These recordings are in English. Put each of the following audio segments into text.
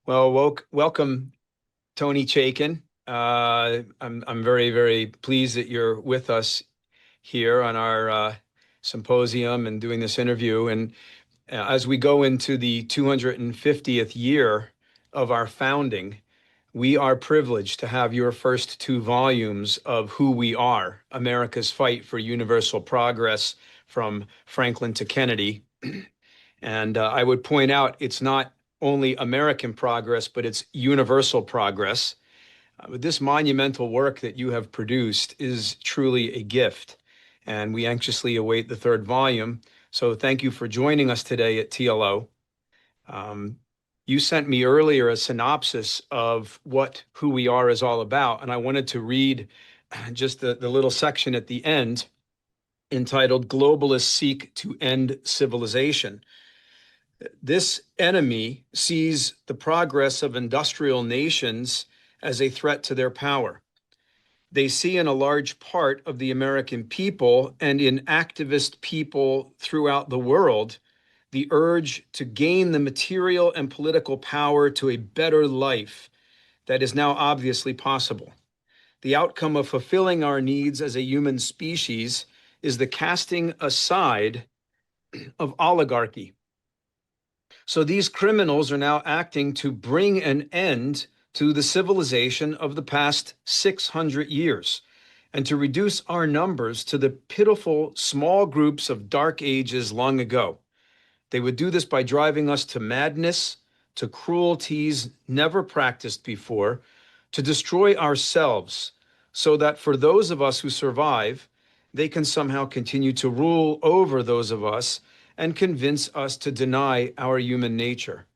Well, welcome, Tony Chaikin. I'm very, very pleased that you're with us here on our symposium and doing this interview. And as we go into the 250th year of our founding, we are privileged to have your first two volumes of Who We Are, America's Fight for Universal Progress from Franklin to Kennedy. And I would point out it's not only American progress, but it's universal progress. This monumental work that you have produced is truly a gift, and we anxiously await the third volume. So thank you for joining us today at TLO. Um, you sent me earlier a synopsis of what Who We Are is all about, and I wanted to read just the little section at the end entitled Globalists Seek to End Civilization. This enemy sees the progress of industrial nations as a threat to their power. They see in a large part of the American people and in activist people throughout the world the urge to gain the material and political power to a better life that is now obviously possible. The outcome of fulfilling our needs as a human species is the casting aside of oligarchy. So these criminals are now acting to bring an end to the civilization of the past 600 years and to reduce our numbers to the pitiful small groups of dark ages long ago. They would do this by driving us to madness, to cruelties never practiced before, to destroy ourselves, so that for those of us who survive, they can somehow continue to rule over those of us and convince us to deny our human nature.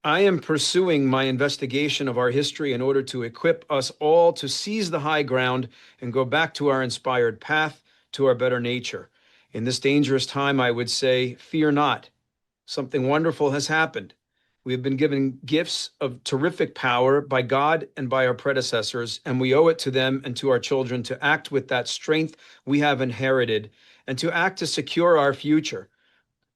I am pursuing my investigation of our history in order to equip us all to seize the high ground and go back to our inspired path, to our better nature. In this dangerous time, I would say, fear not. Something wonderful has happened. We have been given gifts of terrific power by God and by our predecessors, and we owe it to them and to our children to act with that strength we have inherited and to act to secure our future.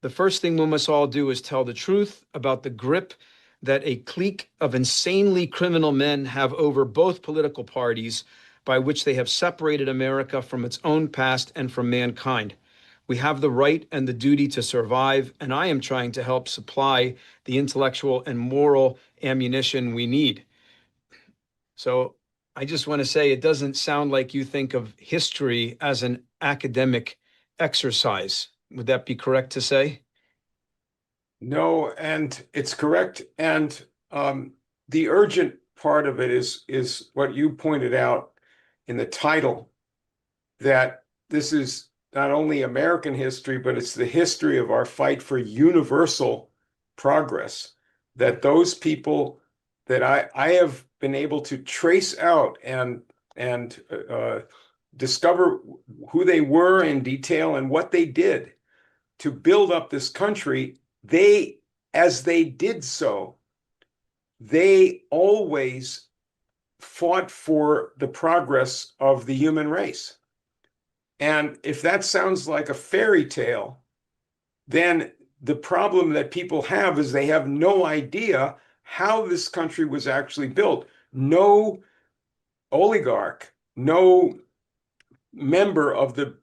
The first thing we must all do is tell the truth about the grip that a clique of insanely criminal men have over both political parties by which they have separated America from its own past and from mankind. We have the right and the duty to survive, and I am trying to help supply the intellectual and moral ammunition we need. So I just want to say it doesn't sound like you think of history as an academic exercise. Would that be correct to say? No, and it's correct. And the urgent part of it is what you pointed out in the title, that this is not only American history, but it's the history of our fight for universal progress. That those people that I have been able to trace out and discover who they were in detail and what they did to build up this country, as they did so, they always fought for the progress of the human race. And if that sounds like a fairy tale, then the problem that people have is they have no idea how this country was actually built. No oligarch, no member of the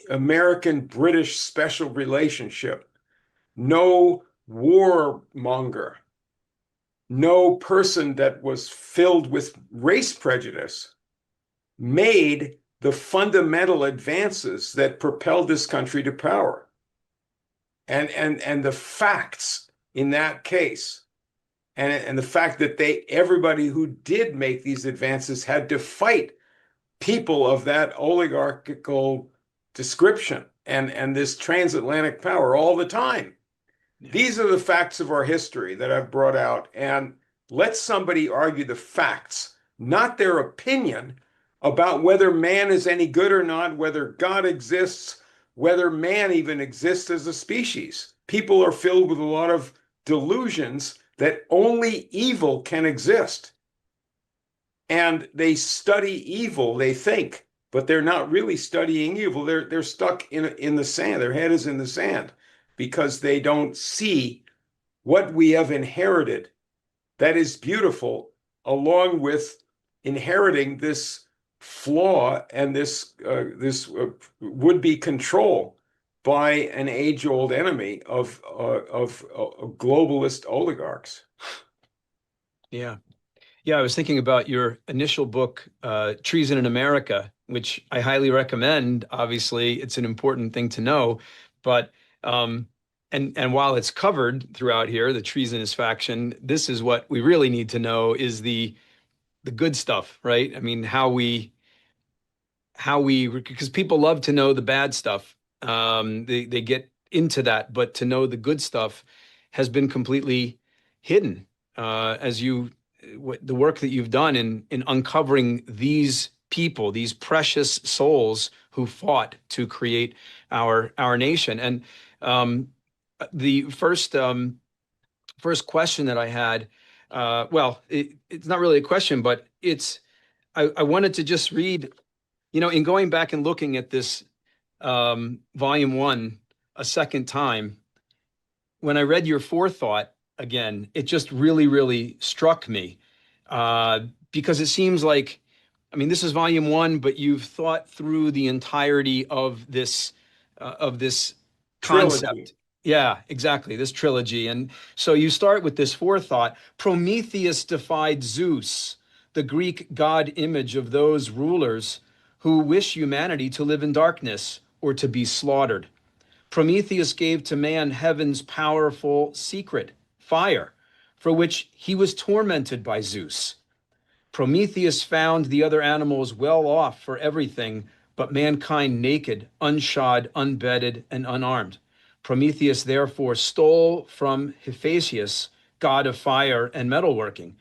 American-British special relationship, no warmonger, no person that was filled with race prejudice made the fundamental advances that propelled this country to power. And the facts in that case, and the fact that everybody who did make these advances had to fight people of that oligarchical description and this transatlantic power all the time. These are the facts of our history that I've brought out, and let somebody argue the facts, not their opinion about whether man is any good or not, whether God exists, whether man even exists as a species. People are filled with a lot of delusions that only evil can exist. And they study evil, they think, but they're not really studying evil. They're stuck in the sand. Their head is in the sand because they don't see what we have inherited that is beautiful, along with inheriting this flaw and this would-be control by an age-old enemy of globalist oligarchs. Yeah. Yeah, I was thinking about your initial book, Treason in America, which I highly recommend. Obviously, it's an important thing to know, but and while it's covered throughout here, the treasonous faction, this is what we really need to know is the good stuff, right? I mean, because people love to know the bad stuff. They get into that, but to know the good stuff has been completely hidden. As you the work that you've done in uncovering these people, these precious souls who fought to create our nation. And the first question that I had, well, it's not really a question, but I wanted to just read, in going back and looking at this volume one a second time, when I read your forethought again, it just really, really struck me because it seems like, I mean, this is volume one, but you've thought through the entirety of this Trilogy. concept. Yeah, exactly. This trilogy. And so you start with this forethought. Prometheus defied Zeus, the Greek god image of those rulers who wish humanity to live in darkness or to be slaughtered. Prometheus gave to man heaven's powerful secret, fire, for which he was tormented by Zeus. Prometheus found the other animals well off for everything, but mankind naked, unshod, unbedded, and unarmed. Prometheus therefore stole from Hephaestus, god of fire and metalworking,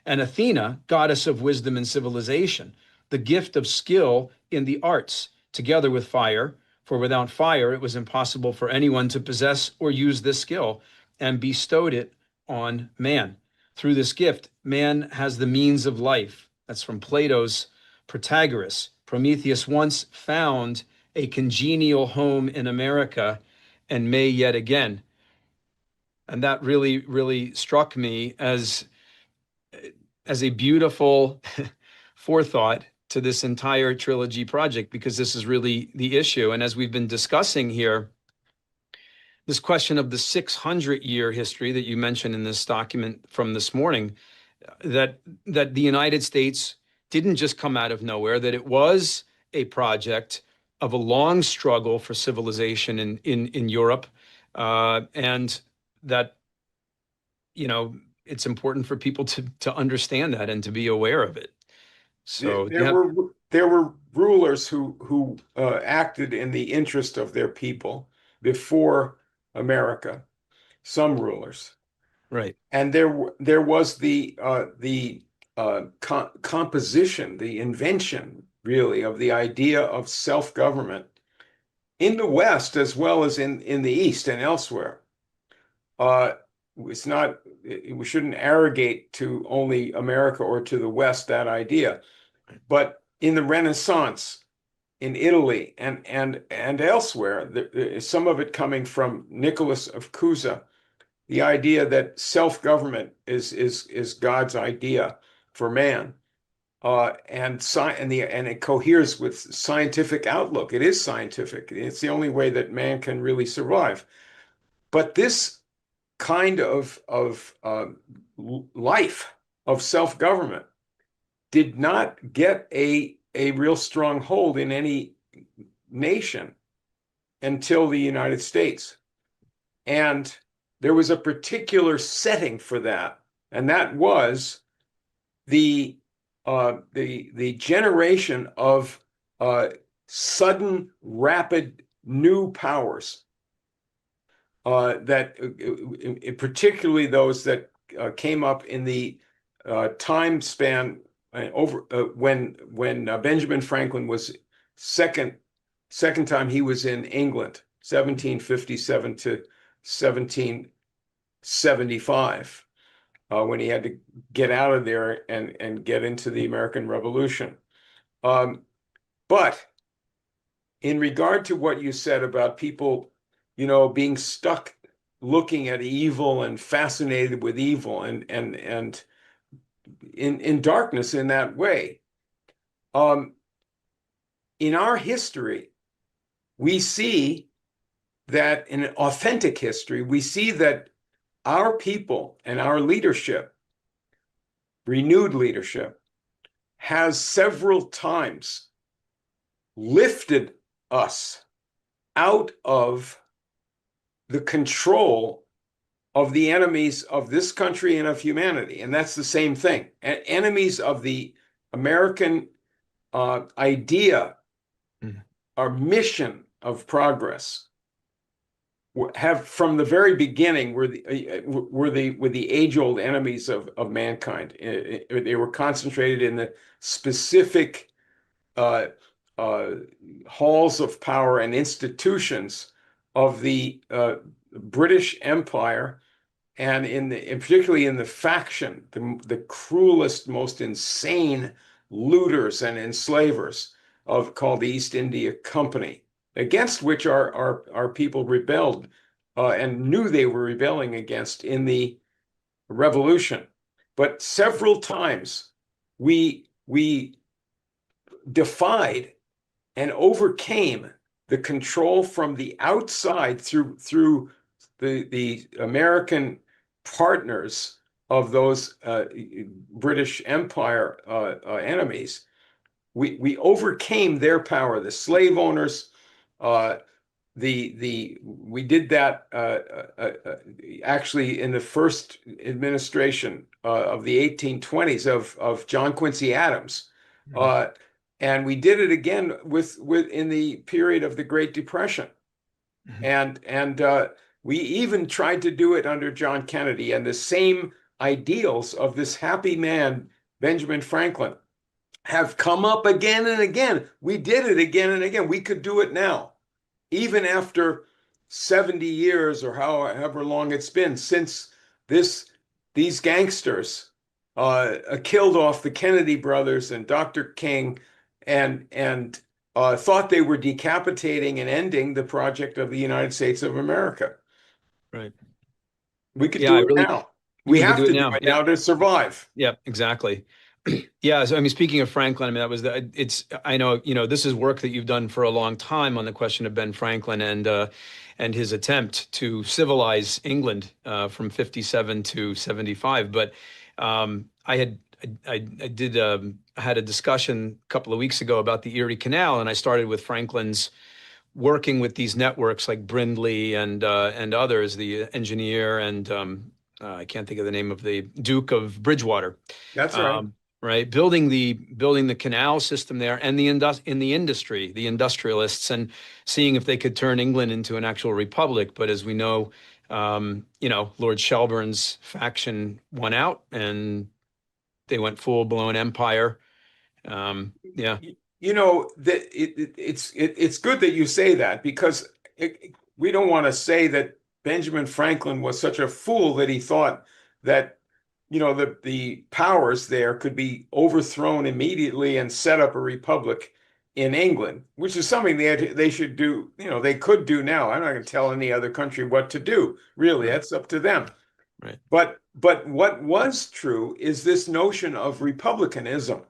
and Athena, goddess of wisdom and civilization, the gift of skill in the arts, together with fire, for without fire it was impossible for anyone to possess or use this skill, and bestowed it on man. Through this gift, man has the means of life. That's from Plato's Protagoras. Prometheus once found a congenial home in America and may yet again. And that really, really struck me as a beautiful forethought to this entire trilogy project, because this is really the issue. And as we've been discussing here, this question of the 600-year history that you mentioned in this document from this morning, that the United States didn't just come out of nowhere, that it was a project of a long struggle for civilization in Europe, and that, it's important for people to understand that and to be aware of it. So There were rulers who acted in the interest of their people before America. Some rulers, right. and there was the composition, the invention, really, of the idea of self-government in the West as well as in the East and elsewhere. It's not, we shouldn't arrogate to only America or to the West that idea, but in the Renaissance, in Italy and elsewhere, some of it coming from Nicholas of Cusa, the idea that self-government is God's idea for man, and it coheres with scientific outlook. It is scientific. It's the only way that man can really survive. But this kind of life of self-government did not get a real strong hold in any nation until the United States. And there was a particular setting for that, and that was the generation of sudden, rapid new powers, that particularly those that came up in the time span over when Benjamin Franklin was second time he was in England, 1757 to 1775, when he had to get out of there and get into the American Revolution. But in regard to what you said about people, being stuck looking at evil and fascinated with evil and in darkness in that way. In our history, we see that in authentic history, we see that our people and our leadership, renewed leadership, has several times lifted us out of the control of the enemies of this country and of humanity. And that's the same thing. Enemies of the American idea, our mission of progress, have from the very beginning were the age-old enemies of mankind. They were concentrated in the specific halls of power and institutions of the British Empire, and particularly in the faction, the cruelest, most insane looters and enslavers called the East India Company, against which our people rebelled and knew they were rebelling against in the Revolution. But several times we defied and overcame the control from the outside through the American partners of those British Empire enemies. We overcame their power, the slave owners. We did that actually in the first administration of the 1820s of John Quincy Adams. And we did it again in the period of the Great Depression. And we even tried to do it under John Kennedy, and the same ideals of this happy man, Benjamin Franklin, have come up again and again. We did it again and again. We could do it now, even after 70 years or however long it's been since these gangsters killed off the Kennedy brothers and Dr. King and thought they were decapitating and ending the project of the United States of America. Right. We could do it now. We have to do it now to survive. Yeah, exactly. Yeah. So, I mean, speaking of Franklin, I mean, that was I know, this is work that you've done for a long time on the question of Ben Franklin and his attempt to civilize England from 57 to 75. But I had a discussion a couple of weeks ago about the Erie Canal, and I started with Franklin's working with these networks like Brindley and others, the engineer, and I can't think of the name of the Duke of Bridgewater. That's right. Right, building the canal system there, and the industry, the industrialists, and seeing if they could turn England into an actual republic. But as we know, Lord Shelburne's faction won out, and they went full-blown empire. Yeah. It's good that you say that, because we don't want to say that Benjamin Franklin was such a fool that he thought that the powers there could be overthrown immediately and set up a republic in England, which is something they should do. They could do now. I'm not going to tell any other country what to do. Really, that's up to them. Right. But what was true is this notion of republicanism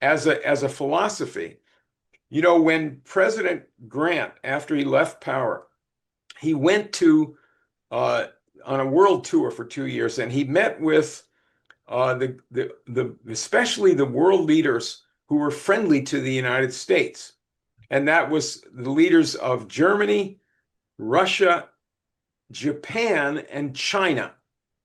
as a philosophy. When President Grant, after he left power, he went on a world tour for 2 years, and he met with especially the world leaders who were friendly to the United States. And that was the leaders of Germany, Russia, Japan, and China.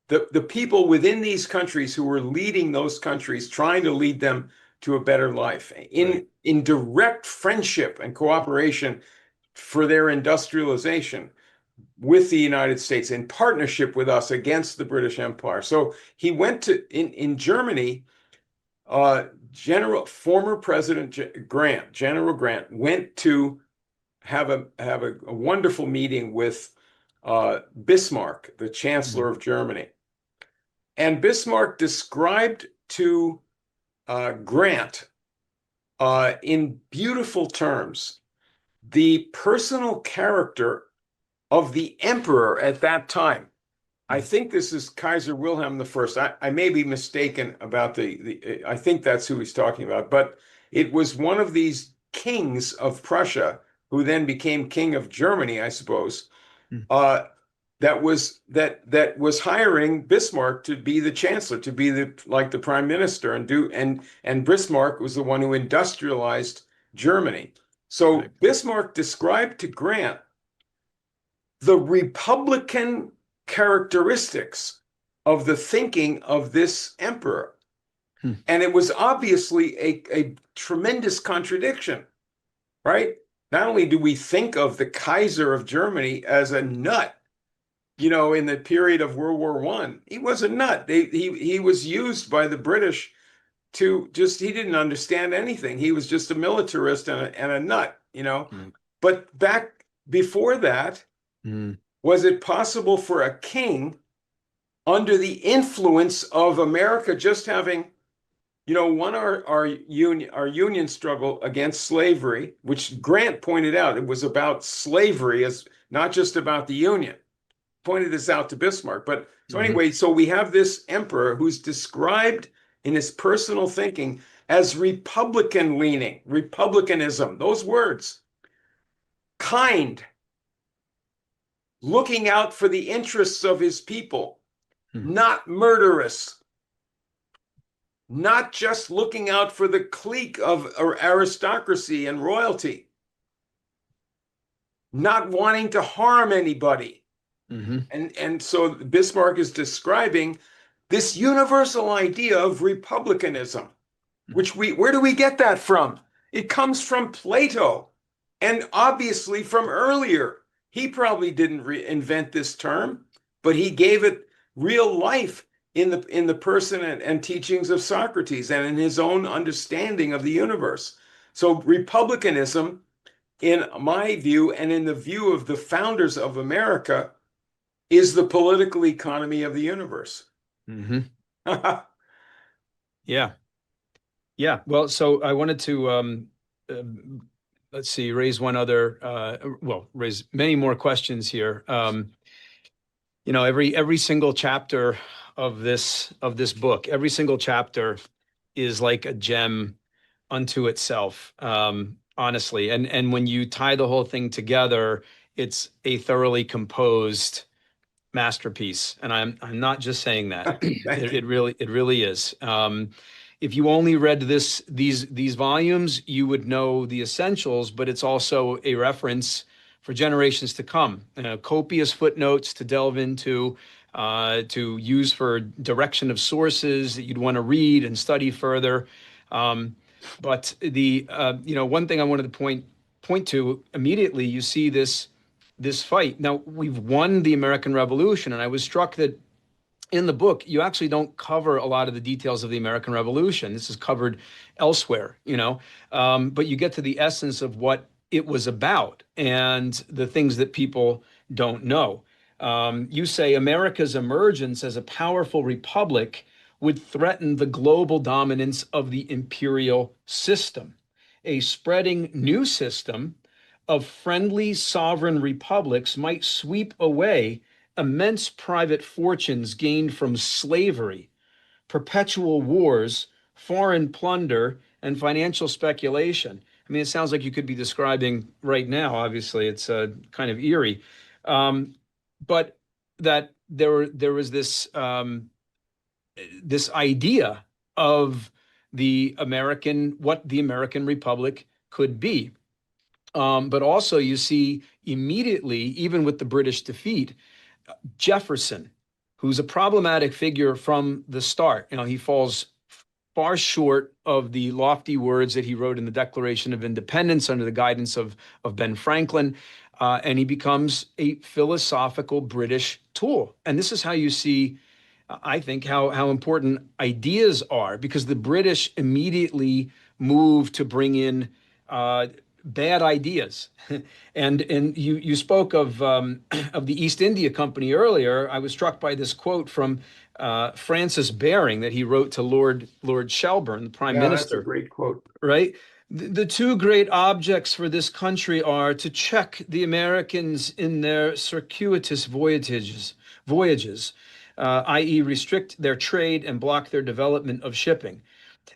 The people within these countries who were leading those countries, trying to lead them to a better life, in direct friendship and cooperation for their industrialization with the United States, in partnership with us against the British Empire. So he went in Germany, former President General Grant, went to have a wonderful meeting with Bismarck, the Chancellor of Germany. And Bismarck described to Grant in beautiful terms the personal character of the emperor at that time. I think this is Kaiser Wilhelm I. I may be mistaken about I think that's who he's talking about, but it was one of these kings of Prussia, who then became king of Germany, I suppose, that was hiring Bismarck to be the chancellor, to be the prime minister, and Bismarck was the one who industrialized Germany. So Right. Bismarck described to Grant the Republican characteristics of the thinking of this emperor. And it was obviously a tremendous contradiction, right? Not only do we think of the Kaiser of Germany as a nut, in the period of World War I, he was a nut. He was used by the British he didn't understand anything. He was just a militarist and a nut, But back before that, was it possible for a king under the influence of America just having, won our union struggle against slavery, which Grant pointed out, it was about slavery as not just about the Union. Pointed this out to Bismarck. But so anyway, so we have this emperor who's described in his personal thinking as Republican leaning, republicanism, those words, kind, looking out for the interests of his people, not murderous, not just looking out for the clique of aristocracy and royalty, not wanting to harm anybody. And so Bismarck is describing this universal idea of republicanism, which where do we get that from? It comes from Plato, and obviously from earlier. He probably didn't invent this term, but he gave it real life in the person and teachings of Socrates and in his own understanding of the universe. So republicanism, in my view and in the view of the founders of America, is the political economy of the universe. Yeah. Yeah. Well, so I wanted to, let's see, raise many more questions here. Every single chapter of this book, every single chapter is like a gem unto itself, honestly. And when you tie the whole thing together, it's a thoroughly composed masterpiece. And I'm not just saying that. It really is. If you only read these volumes, you would know the essentials, but it's also a reference for generations to come. Copious footnotes to delve into, to use for direction of sources that you'd want to read and study further. But one thing I wanted to point to immediately, you see this fight. Now, we've won the American Revolution, and I was struck that in the book, you actually don't cover a lot of the details of the American Revolution. This is covered elsewhere, but you get to the essence of what it was about and the things that people don't know. You say America's emergence as a powerful republic would threaten the global dominance of the imperial system. A spreading new system of friendly sovereign republics might sweep away immense private fortunes gained from slavery, perpetual wars, foreign plunder, and financial speculation. I mean, it sounds like you could be describing right now. Obviously, it's kind of eerie, but that there was this idea of what the American Republic could be. But also you see immediately, even with the British defeat, Jefferson, who's a problematic figure from the start. He falls far short of the lofty words that he wrote in the Declaration of Independence under the guidance of Ben Franklin, and he becomes a philosophical British tool. And this is how you see, I think, how important ideas are, because the British immediately move to bring in bad ideas. and you spoke of the East India Company earlier. I was struck by this quote from Francis Baring that he wrote to Lord Shelburne, the Prime Minister. That's a great quote. Right? The two great objects for this country are to check the Americans in their circuitous voyages, i.e., restrict their trade and block their development of shipping,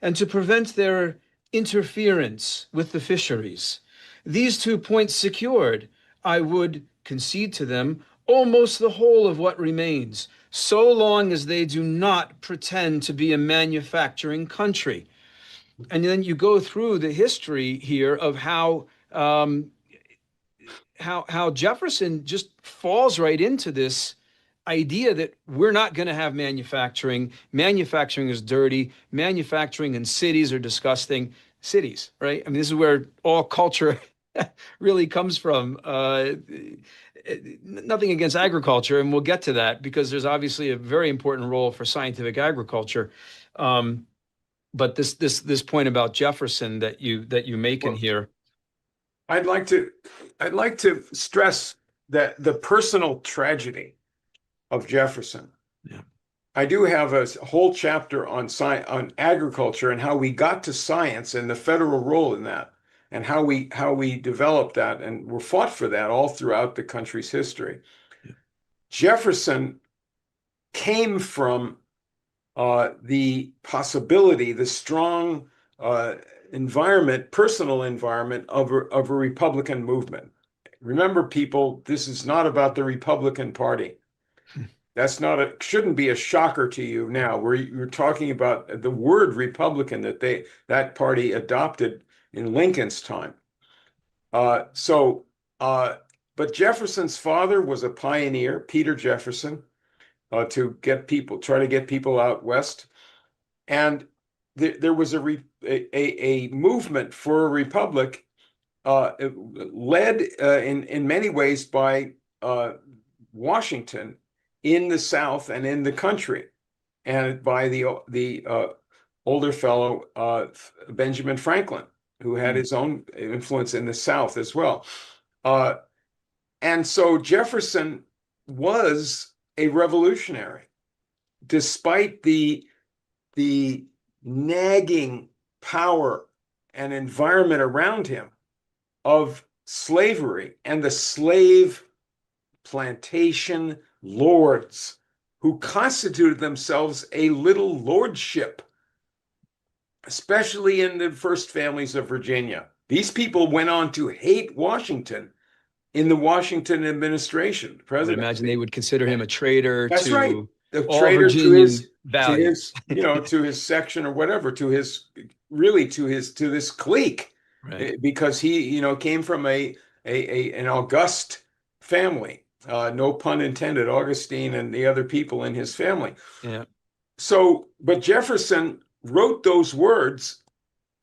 and to prevent their interference with the fisheries. These 2 points secured, I would concede to them almost the whole of what remains, so long as they do not pretend to be a manufacturing country. And then you go through the history here of how Jefferson just falls right into this idea that we're not going to have manufacturing. Manufacturing is dirty. Manufacturing in cities are disgusting. Cities, right? I mean, this is where all culture really comes from. Nothing against agriculture, and we'll get to that because there's obviously a very important role for scientific agriculture. But this point about Jefferson that you make in here. I'd like to stress that the personal tragedy of Jefferson. Yeah. I do have a whole chapter on agriculture and how we got to science and the federal role in that, and how we developed that and were fought for that all throughout the country's history. Yeah. Jefferson came from the possibility, the strong personal environment of a Republican movement. Remember, people, this is not about the Republican Party. That's shouldn't be a shocker to you now. You're talking about the word Republican that party adopted in Lincoln's time. But Jefferson's father was a pioneer, Peter Jefferson, try to get people out west, and there was a movement for a republic, led in many ways by Washington in the South and in the country, and by the older fellow Benjamin Franklin, who had his own influence in the South as well. And so Jefferson was a revolutionary, despite the nagging power and environment around him of slavery and the slave plantation lords who constituted themselves a little lordship, especially in the first families of Virginia. These people went on to hate Washington in the Washington administration. I would imagine they would consider him a traitor. That's to right. The all traitor Virginian to values. to his section or whatever, to this clique, Right. because he, came from an august family. No pun intended, Augustine and the other people in his family. Yeah. So, but Jefferson wrote those words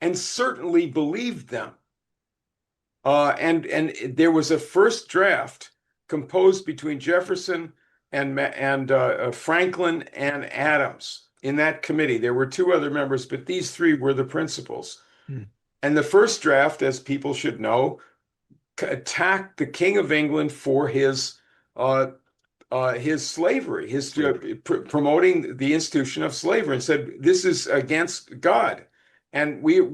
and certainly believed them. And there was a first draft composed between Jefferson and Franklin and Adams in that committee. There were two other members, but these three were the principals. And the first draft, as people should know, attacked the King of England for his slavery, promoting the institution of slavery, and said this is against God, and we're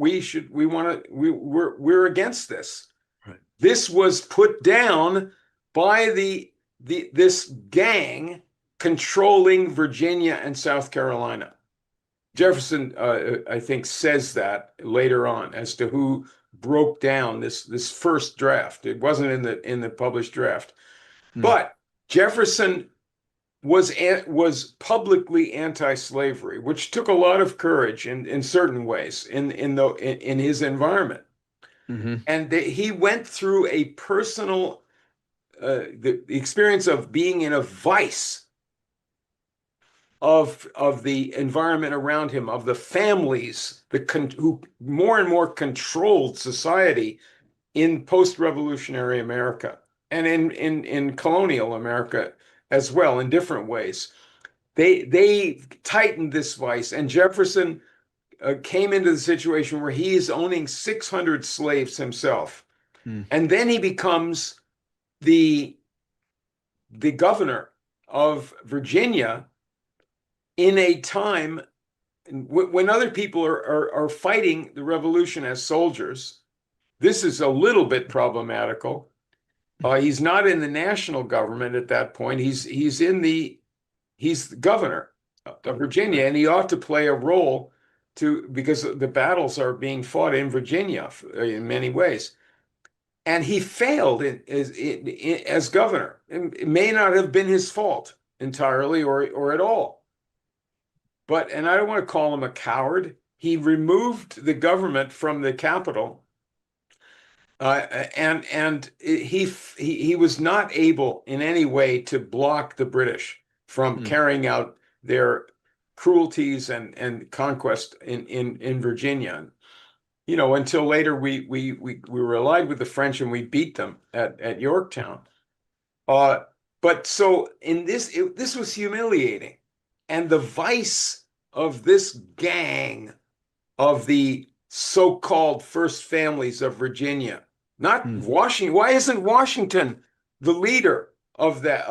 against this. Right. This was put down by this gang controlling Virginia and South Carolina. Jefferson, I think, says that later on as to who broke down this first draft. It wasn't in the published draft, but Jefferson was publicly anti-slavery, which took a lot of courage in certain ways in his environment. And he went through a personal the experience of being in a vice of the environment around him, of the families who more and more controlled society in post-revolutionary America and in colonial America as well, in different ways. They tightened this vice, and Jefferson came into the situation where he is owning 600 slaves himself. And then he becomes the governor of Virginia in a time when other people are fighting the revolution as soldiers, this is a little bit problematical. He's not in the national government at that point. He's the governor of Virginia, and he ought to play a role because the battles are being fought in Virginia in many ways. And he failed as governor. It may not have been his fault entirely or at all. And I don't want to call him a coward. He removed the government from the capital, and he was not able in any way to block the British from carrying out their cruelties and conquest in Virginia. Until later we were allied with the French and we beat them at Yorktown. But so this was humiliating, and the vice of this gang of the so-called first families of Virginia, not Washington. Why isn't Washington the leader of that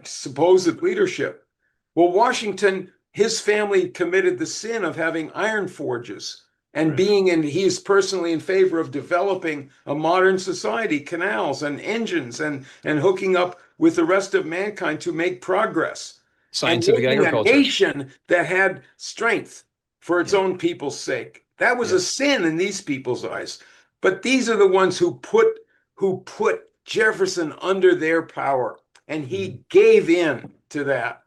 supposed leadership? Well, Washington, his family committed the sin of having iron forges and he is personally in favor of developing a modern society, canals and engines and hooking up with the rest of mankind to make progress. Scientific agriculture. A nation that had strength for its own people's sake. That was a sin in these people's eyes. But these are the ones who put Jefferson under their power, and he gave in to that.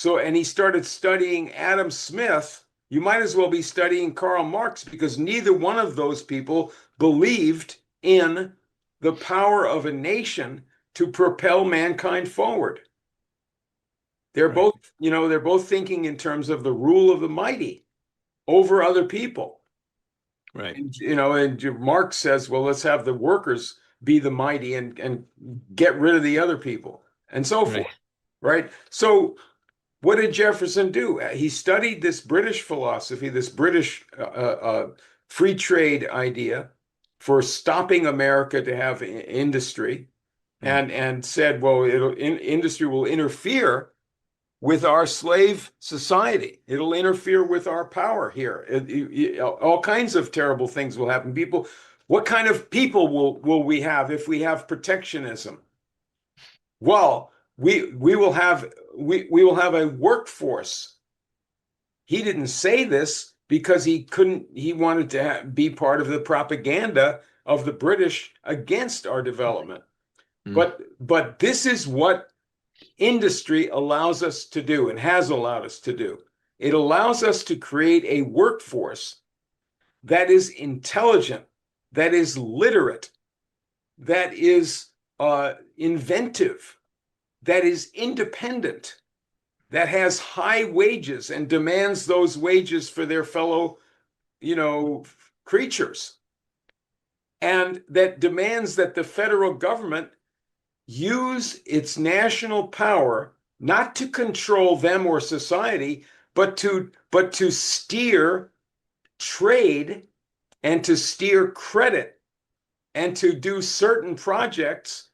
And he started studying Adam Smith. You might as well be studying Karl Marx, because neither one of those people believed in the power of a nation to propel mankind forward. They're both thinking in terms of the rule of the mighty over other people. Right. And Marx says, well, let's have the workers be the mighty and get rid of the other people and so forth. Right. So what did Jefferson do? He studied this British philosophy, this British free trade idea for stopping America to have industry, and said, well, industry will interfere with our slave society. It'll interfere with our power here. All kinds of terrible things will happen. What kind of people will we have if we have protectionism? Well, we will have a workforce. He didn't say this because he wanted to be part of the propaganda of the British against our development. But this is what industry allows us to do and has allowed us to do. It allows us to create a workforce that is intelligent, that is literate, that is inventive, that is independent, that has high wages and demands those wages for their fellow, creatures, and that demands that the federal government use its national power not to control them or society, but to steer trade and to steer credit and to do certain projects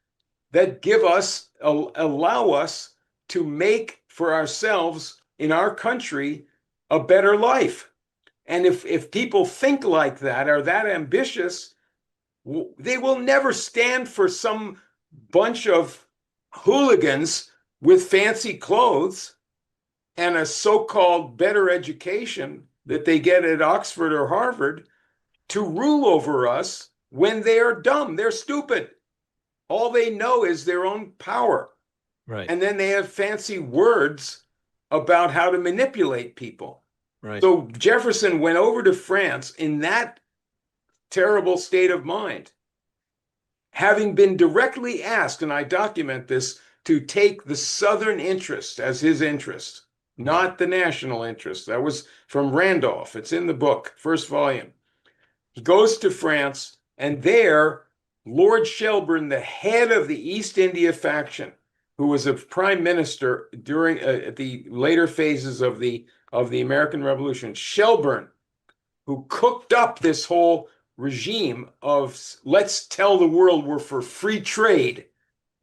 that allow us to make for ourselves in our country a better life. And if people think like that, are that ambitious, they will never stand for some bunch of hooligans with fancy clothes and a so-called better education that they get at Oxford or Harvard to rule over us when they are dumb. They're stupid. All they know is their own power. Right. And then they have fancy words about how to manipulate people. Right. So Jefferson went over to France in that terrible state of mind, having been directly asked, and I document this, to take the Southern interest as his interest, not the national interest. That was from Randolph. It's in the book, first volume. He goes to France, and there, Lord Shelburne, the head of the East India faction, who was a prime minister during at the later phases of the American Revolution, Shelburne, who cooked up this whole regime of let's tell the world we're for free trade.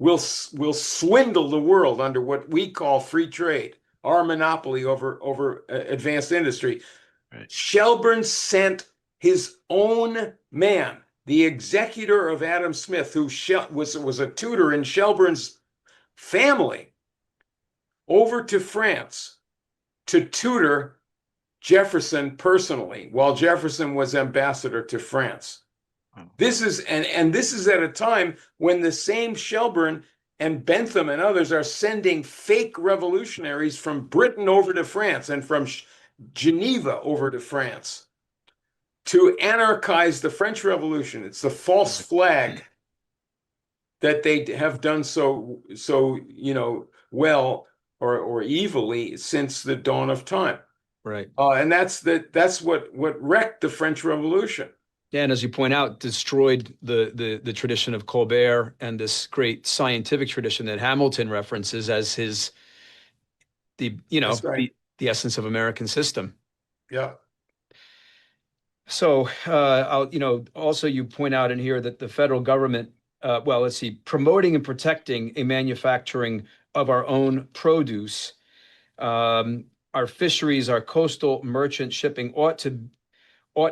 We'll swindle the world under what we call free trade. our monopoly over advanced industry. Right. Shelburne sent his own man, the executor of Adam Smith, who was a tutor in Shelburne's family, over to France to tutor Jefferson personally while Jefferson was ambassador to France. This is this is at a time when the same Shelburne and Bentham and others are sending fake revolutionaries from Britain over to France and from Geneva over to France to anarchize the French Revolution. It's the false flag that they have done so well or evilly since the dawn of time. Right. And that's what wrecked the French Revolution. Yeah, and as you point out, destroyed the tradition of Colbert and this great scientific tradition that Hamilton references as That's right. the essence of American system. Yeah. So, also you point out in here that the federal government, let's see, promoting and protecting a manufacturing of our own produce, our fisheries, our coastal merchant shipping ought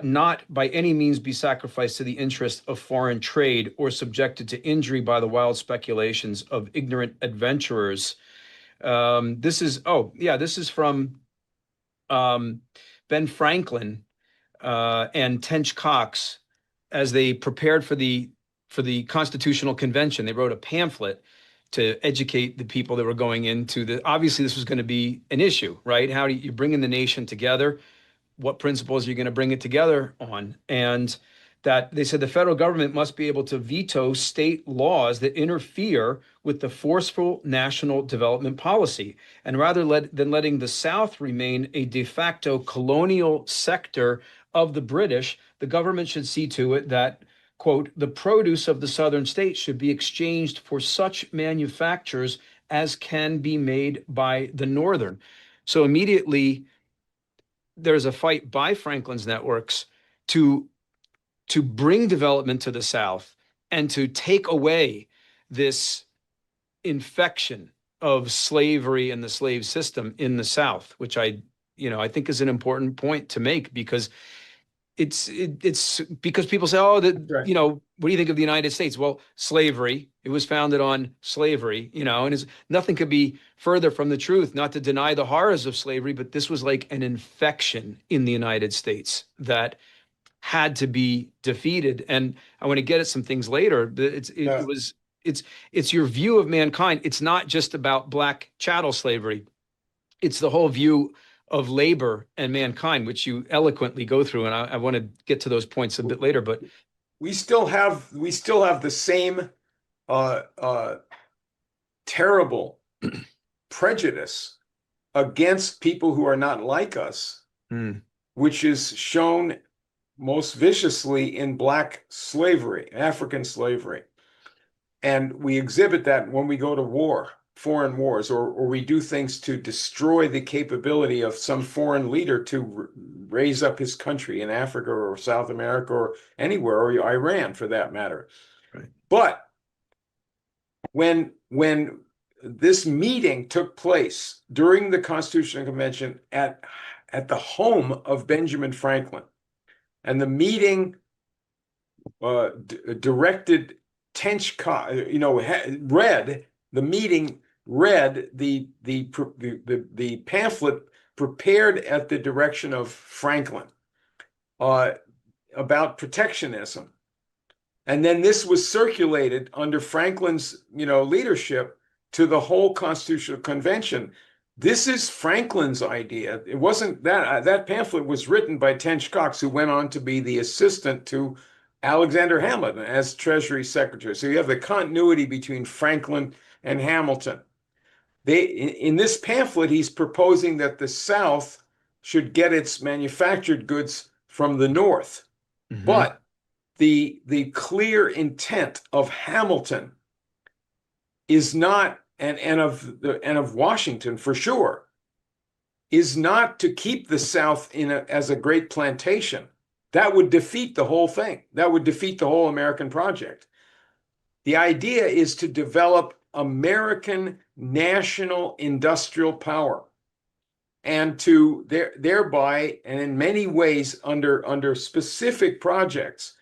not by any means be sacrificed to the interest of foreign trade or subjected to injury by the wild speculations of ignorant adventurers. This is from Ben Franklin and Tench Coxe as they prepared for the Constitutional Convention. They wrote a pamphlet to educate the people that were going into obviously this was going to be an issue, right? How do you bring in the nation together? What principles are you going to bring it together on? And that they said the federal government must be able to veto state laws that interfere with the forceful national development policy. And rather than letting the South remain a de facto colonial sector of the British, the government should see to it that, quote, the produce of the southern states should be exchanged for such manufactures as can be made by the northern. So immediately, there's a fight by Franklin's networks to bring development to the South and to take away this infection of slavery and the slave system in the South, which I think is an important point to make because it's because people say, oh, Right. What do you think of the United States? Well, slavery, it was founded on slavery, and nothing could be further from the truth, not to deny the horrors of slavery, but this was like an infection in the United States that had to be defeated. And I want to get at some things later. It's your view of mankind. It's not just about black chattel slavery. It's the whole view of labor and mankind, which you eloquently go through. And I want to get to those points a bit later, but we still have the same terrible prejudice against people who are not like us, which is shown most viciously in black slavery, African slavery. And we exhibit that when we go to war, foreign wars, or we do things to destroy the capability of some foreign leader to raise up his country in Africa or South America or anywhere, or Iran for that matter. Right. But when this meeting took place during the Constitutional Convention at the home of Benjamin Franklin, and the meeting directed Tench Coxe, read the pamphlet prepared at the direction of Franklin about protectionism. And then this was circulated under Franklin's, leadership to the whole Constitutional Convention. This is Franklin's idea. It wasn't that pamphlet was written by Tench Coxe, who went on to be the assistant to Alexander Hamilton as Treasury Secretary. So you have the continuity between Franklin and Hamilton. In this pamphlet, he's proposing that the South should get its manufactured goods from the North. Mm-hmm. But the clear intent of Hamilton is not, and of Washington for sure, is not to keep the South as a great plantation. That would defeat the whole thing. That would defeat the whole American project. The idea is to develop American national industrial power and to thereby, and in many ways under specific projects,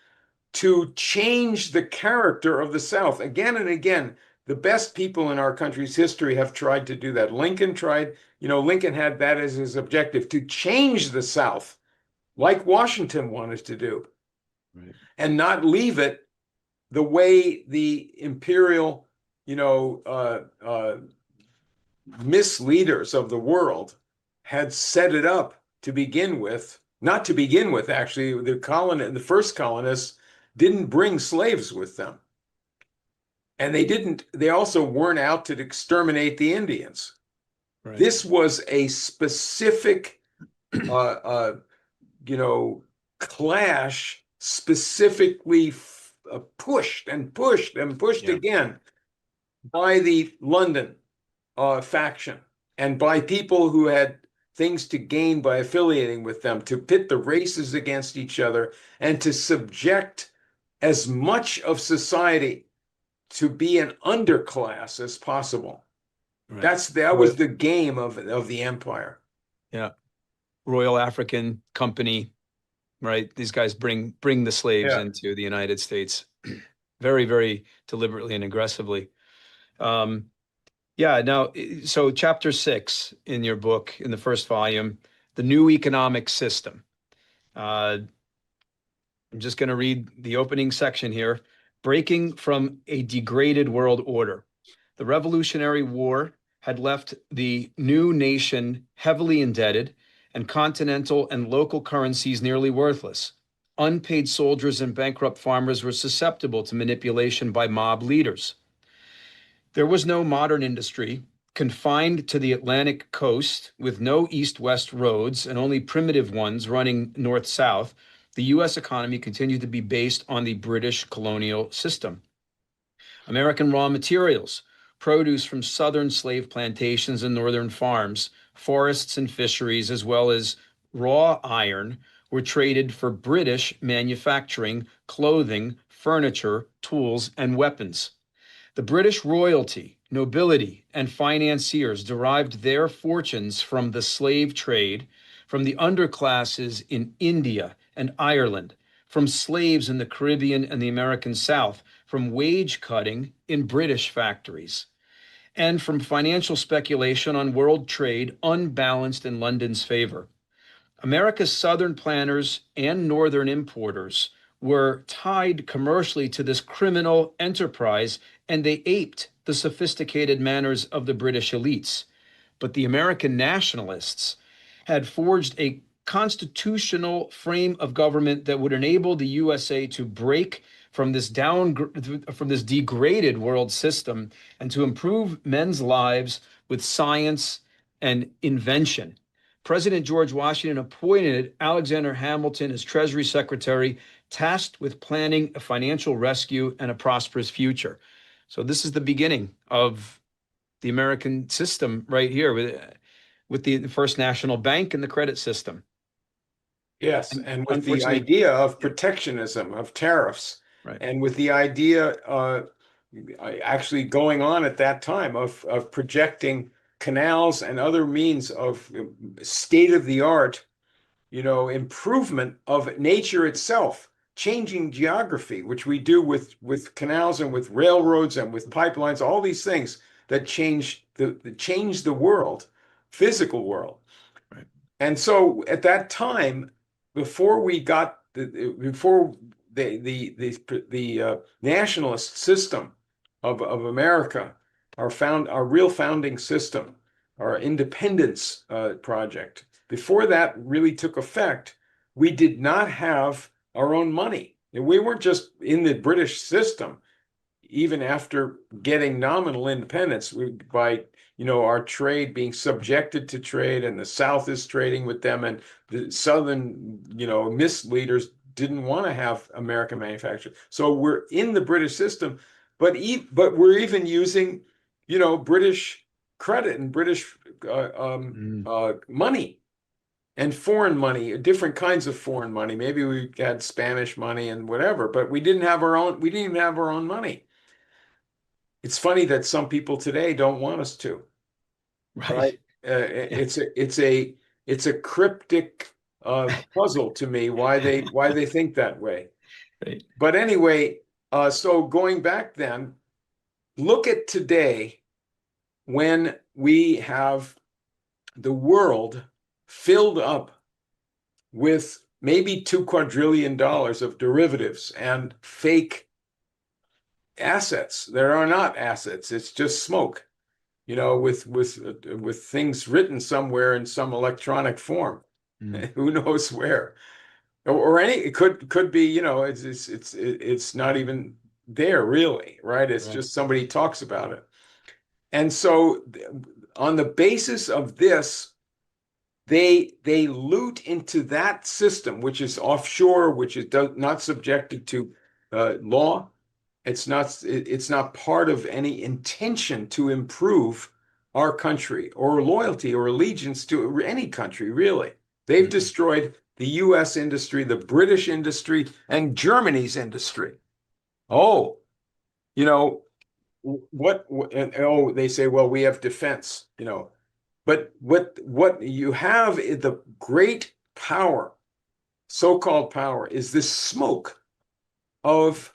to change the character of the South. Again and again, the best people in our country's history have tried to do that. Lincoln tried, Lincoln had that as his objective, to change the South, like Washington wanted to do, Right. and not leave it the way the imperial, misleaders of the world had set it up to begin with. Not to begin with, actually, the first colonists didn't bring slaves with them. And they also weren't out to exterminate the Indians. Right. This was a specific, clash, specifically pushed and pushed and pushed again by the London faction and by people who had things to gain by affiliating with them, to pit the races against each other and to subject as much of society to be an underclass as possible. Right. That was the game of the empire. Yeah. Royal African Company, right? These guys bring the slaves into the United States very, very deliberately and aggressively. Now, so chapter 6 in your book, in the first volume, the new economic system. I'm just going to read the opening section here. Breaking from a degraded world order. The Revolutionary War had left the new nation heavily indebted and continental and local currencies nearly worthless. Unpaid soldiers and bankrupt farmers were susceptible to manipulation by mob leaders. There was no modern industry, confined to the Atlantic coast with no east-west roads and only primitive ones running north-south. The U.S. economy continued to be based on the British colonial system. American raw materials, produce from southern slave plantations and northern farms, forests and fisheries, as well as raw iron, were traded for British manufacturing, clothing, furniture, tools, and weapons. The British royalty, nobility, and financiers derived their fortunes from the slave trade, from the underclasses in India and Ireland, from slaves in the Caribbean and the American South, from wage cutting in British factories, and from financial speculation on world trade unbalanced in London's favor. America's southern planters and northern importers were tied commercially to this criminal enterprise, and they aped the sophisticated manners of the British elites. But the American nationalists had forged a constitutional frame of government that would enable the USA to break from this degraded world system and to improve men's lives with science and invention. President George Washington appointed Alexander Hamilton as Treasury Secretary, tasked with planning a financial rescue and a prosperous future. So this is the beginning of the American system right here with the First National Bank and the credit system. Yes, and with the idea of protectionism, of tariffs, right, and with the idea actually going on at that time of projecting canals and other means of state-of-the-art, improvement of nature itself, changing geography, which we do with canals and with railroads and with pipelines, all these things that change the world, physical world. Right. And so at that time, before the nationalist system of America, our real founding system, our independence project, before that really took effect, we did not have our own money. And we weren't just in the British system, even after getting nominal independence, by our trade being subjected to trade, and the South is trading with them, and the Southern, misleaders didn't want to have American manufacturing. So we're in the British system, but we're even using, British credit and British money and foreign money, different kinds of foreign money. Maybe we had Spanish money and whatever, but we didn't have our own. We didn't even have our own money. It's funny that some people today don't want us to. right? It's a cryptic puzzle to me why they think that way. Right. But anyway, so going back then, look at today when we have the world filled up with maybe $2 quadrillion of derivatives and fake assets. There are not assets. It's just smoke, with things written somewhere in some electronic form. Mm. Who knows where? Or any it could be, it's not even there really, right? It's Right. just somebody talks about it. And so on the basis of this, they loot into that system, which is offshore, which is not subjected to law. It's not part of any intention to improve our country or loyalty or allegiance to any country, really. They've Mm. destroyed the US industry, the British industry, and Germany's industry. Oh, you know, oh, they say, well, we have defense, but what you have is the great power, so-called power, is this smoke of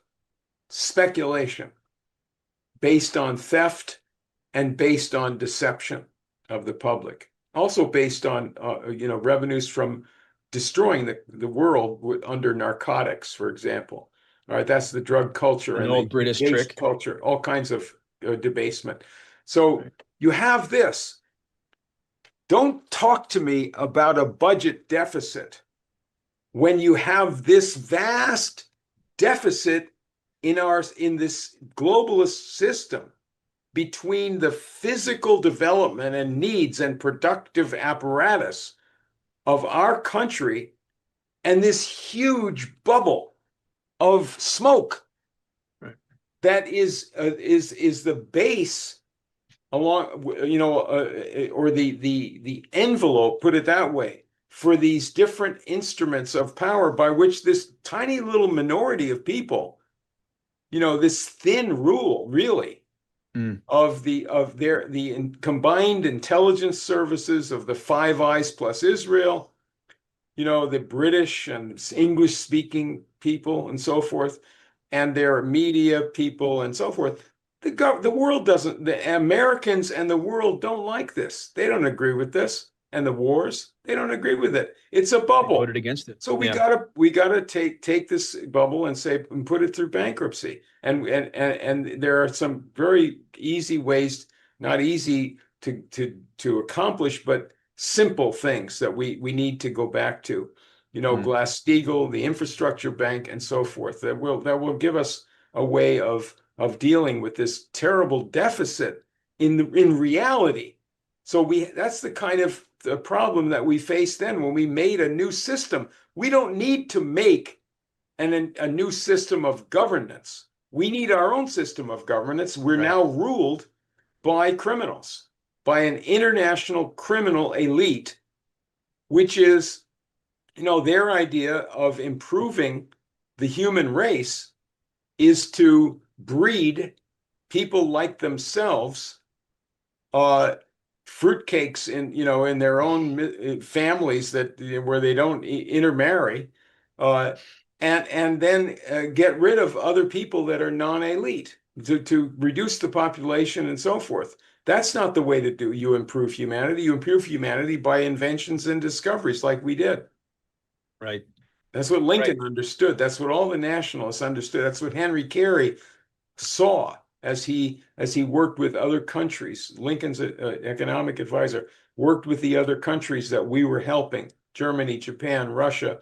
speculation based on theft and based on deception of the public. Also based on revenues from destroying the world under narcotics, for example. All right, that's the drug culture An and the old British base trick. culture, all kinds of debasement. So Right. you have this. Don't talk to me about a budget deficit when you have this vast deficit in this globalist system between the physical development and needs and productive apparatus of our country and this huge bubble of smoke Right. that is the base along, or the envelope, put it that way, for these different instruments of power by which this tiny little minority of people, this thin rule, really, Mm. of the combined intelligence services of the Five Eyes plus Israel, the British and English speaking people and so forth, and their media people and so forth. The world doesn't, the Americans and the world don't like this. They don't agree with this. And the wars, they don't agree with it. It's a They voted bubble. against it. So we Yeah. gotta take this bubble and put it through bankruptcy. And there are some very easy ways, not easy to accomplish, but simple things that we need to go back to. Mm. Glass-Steagall, the infrastructure bank, and so forth. That will give us a way of dealing with this terrible deficit in reality. So that's the kind of the problem that we faced then when we made a new system. We don't need to make a new system of governance. We need our own system of governance. We're Right. now ruled by criminals, by an international criminal elite, which is, their idea of improving the human race is to breed people like themselves, fruitcakes in their own families where they don't intermarry, uh, and then get rid of other people that are non-elite to reduce the population and so forth. That's not the way you improve humanity. You improve humanity by inventions and discoveries like we did. Right. That's what Right. Lincoln understood. That's what all the nationalists understood. That's what Henry Carey saw as he worked with other countries. Lincoln's economic advisor worked with the other countries that we were helping: Germany, Japan, Russia,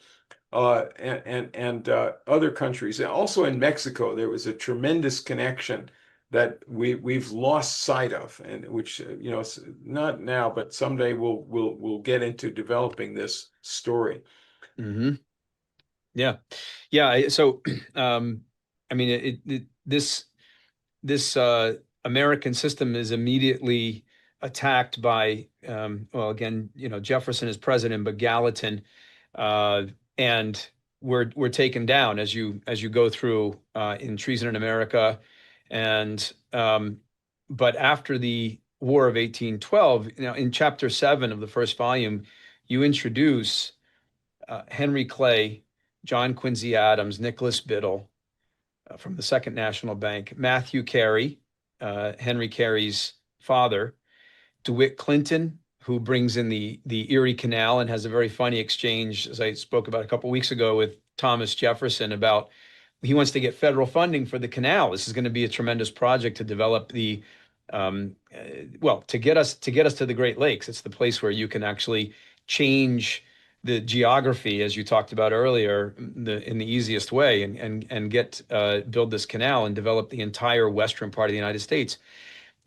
and other countries. And also in Mexico, there was a tremendous connection that we've lost sight of, and which not now, but someday we'll get into developing this story. Hmm. Yeah. Yeah. So, I mean, this American system is immediately attacked by, well, again, Jefferson is president, but Gallatin, uh, and we're taken down as you go through in Treason in America, and but after the War of 1812. Now, in chapter 7 of the first volume, you introduce Henry Clay, John Quincy Adams, Nicholas Biddle from the Second National Bank, Matthew Carey, Henry Carey's father, DeWitt Clinton, who brings in the Erie Canal and has a very funny exchange, as I spoke about a couple of weeks ago, with Thomas Jefferson about he wants to get federal funding for the canal. This is going to be a tremendous project to develop well, to get us to the Great Lakes. It's the place where you can actually change the geography, as you talked about earlier, in the easiest way, and get build this canal and develop the entire western part of the United States.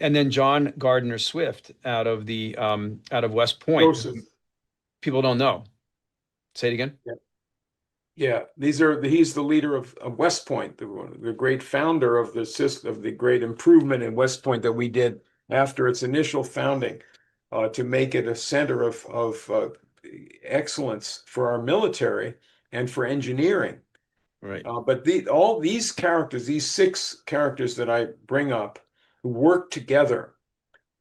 And then John Gardner Swift out of West Point. Joseph. People don't know. Say it again. Yeah. Yeah, he's the leader of West Point, the great founder of the great improvement in West Point that we did after its initial founding, to make it a center of excellence for our military and for engineering. Right. But all these characters, these 6 characters that I bring up, who work together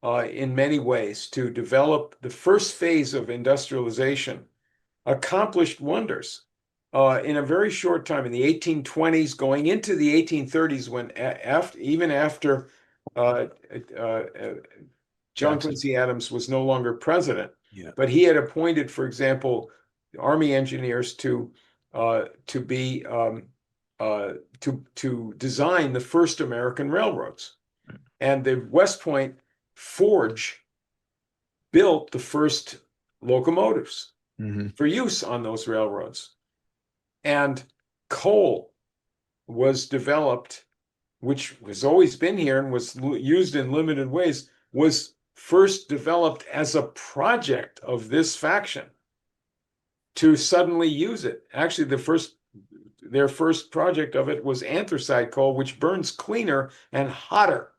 in many ways to develop the first phase of industrialization, accomplished wonders. In a very short time, in the 1820s, going into the 1830s, when even after John Quincy Adams was no longer president, Yeah. but he had appointed, for example, Army engineers to design the first American railroads, and the West Point Forge built the first locomotives for use on those railroads. And coal was developed, which has always been here and was used in limited ways, was first developed as a project of this faction to suddenly use it. Actually, their first project of it was anthracite coal, which burns cleaner and hotter.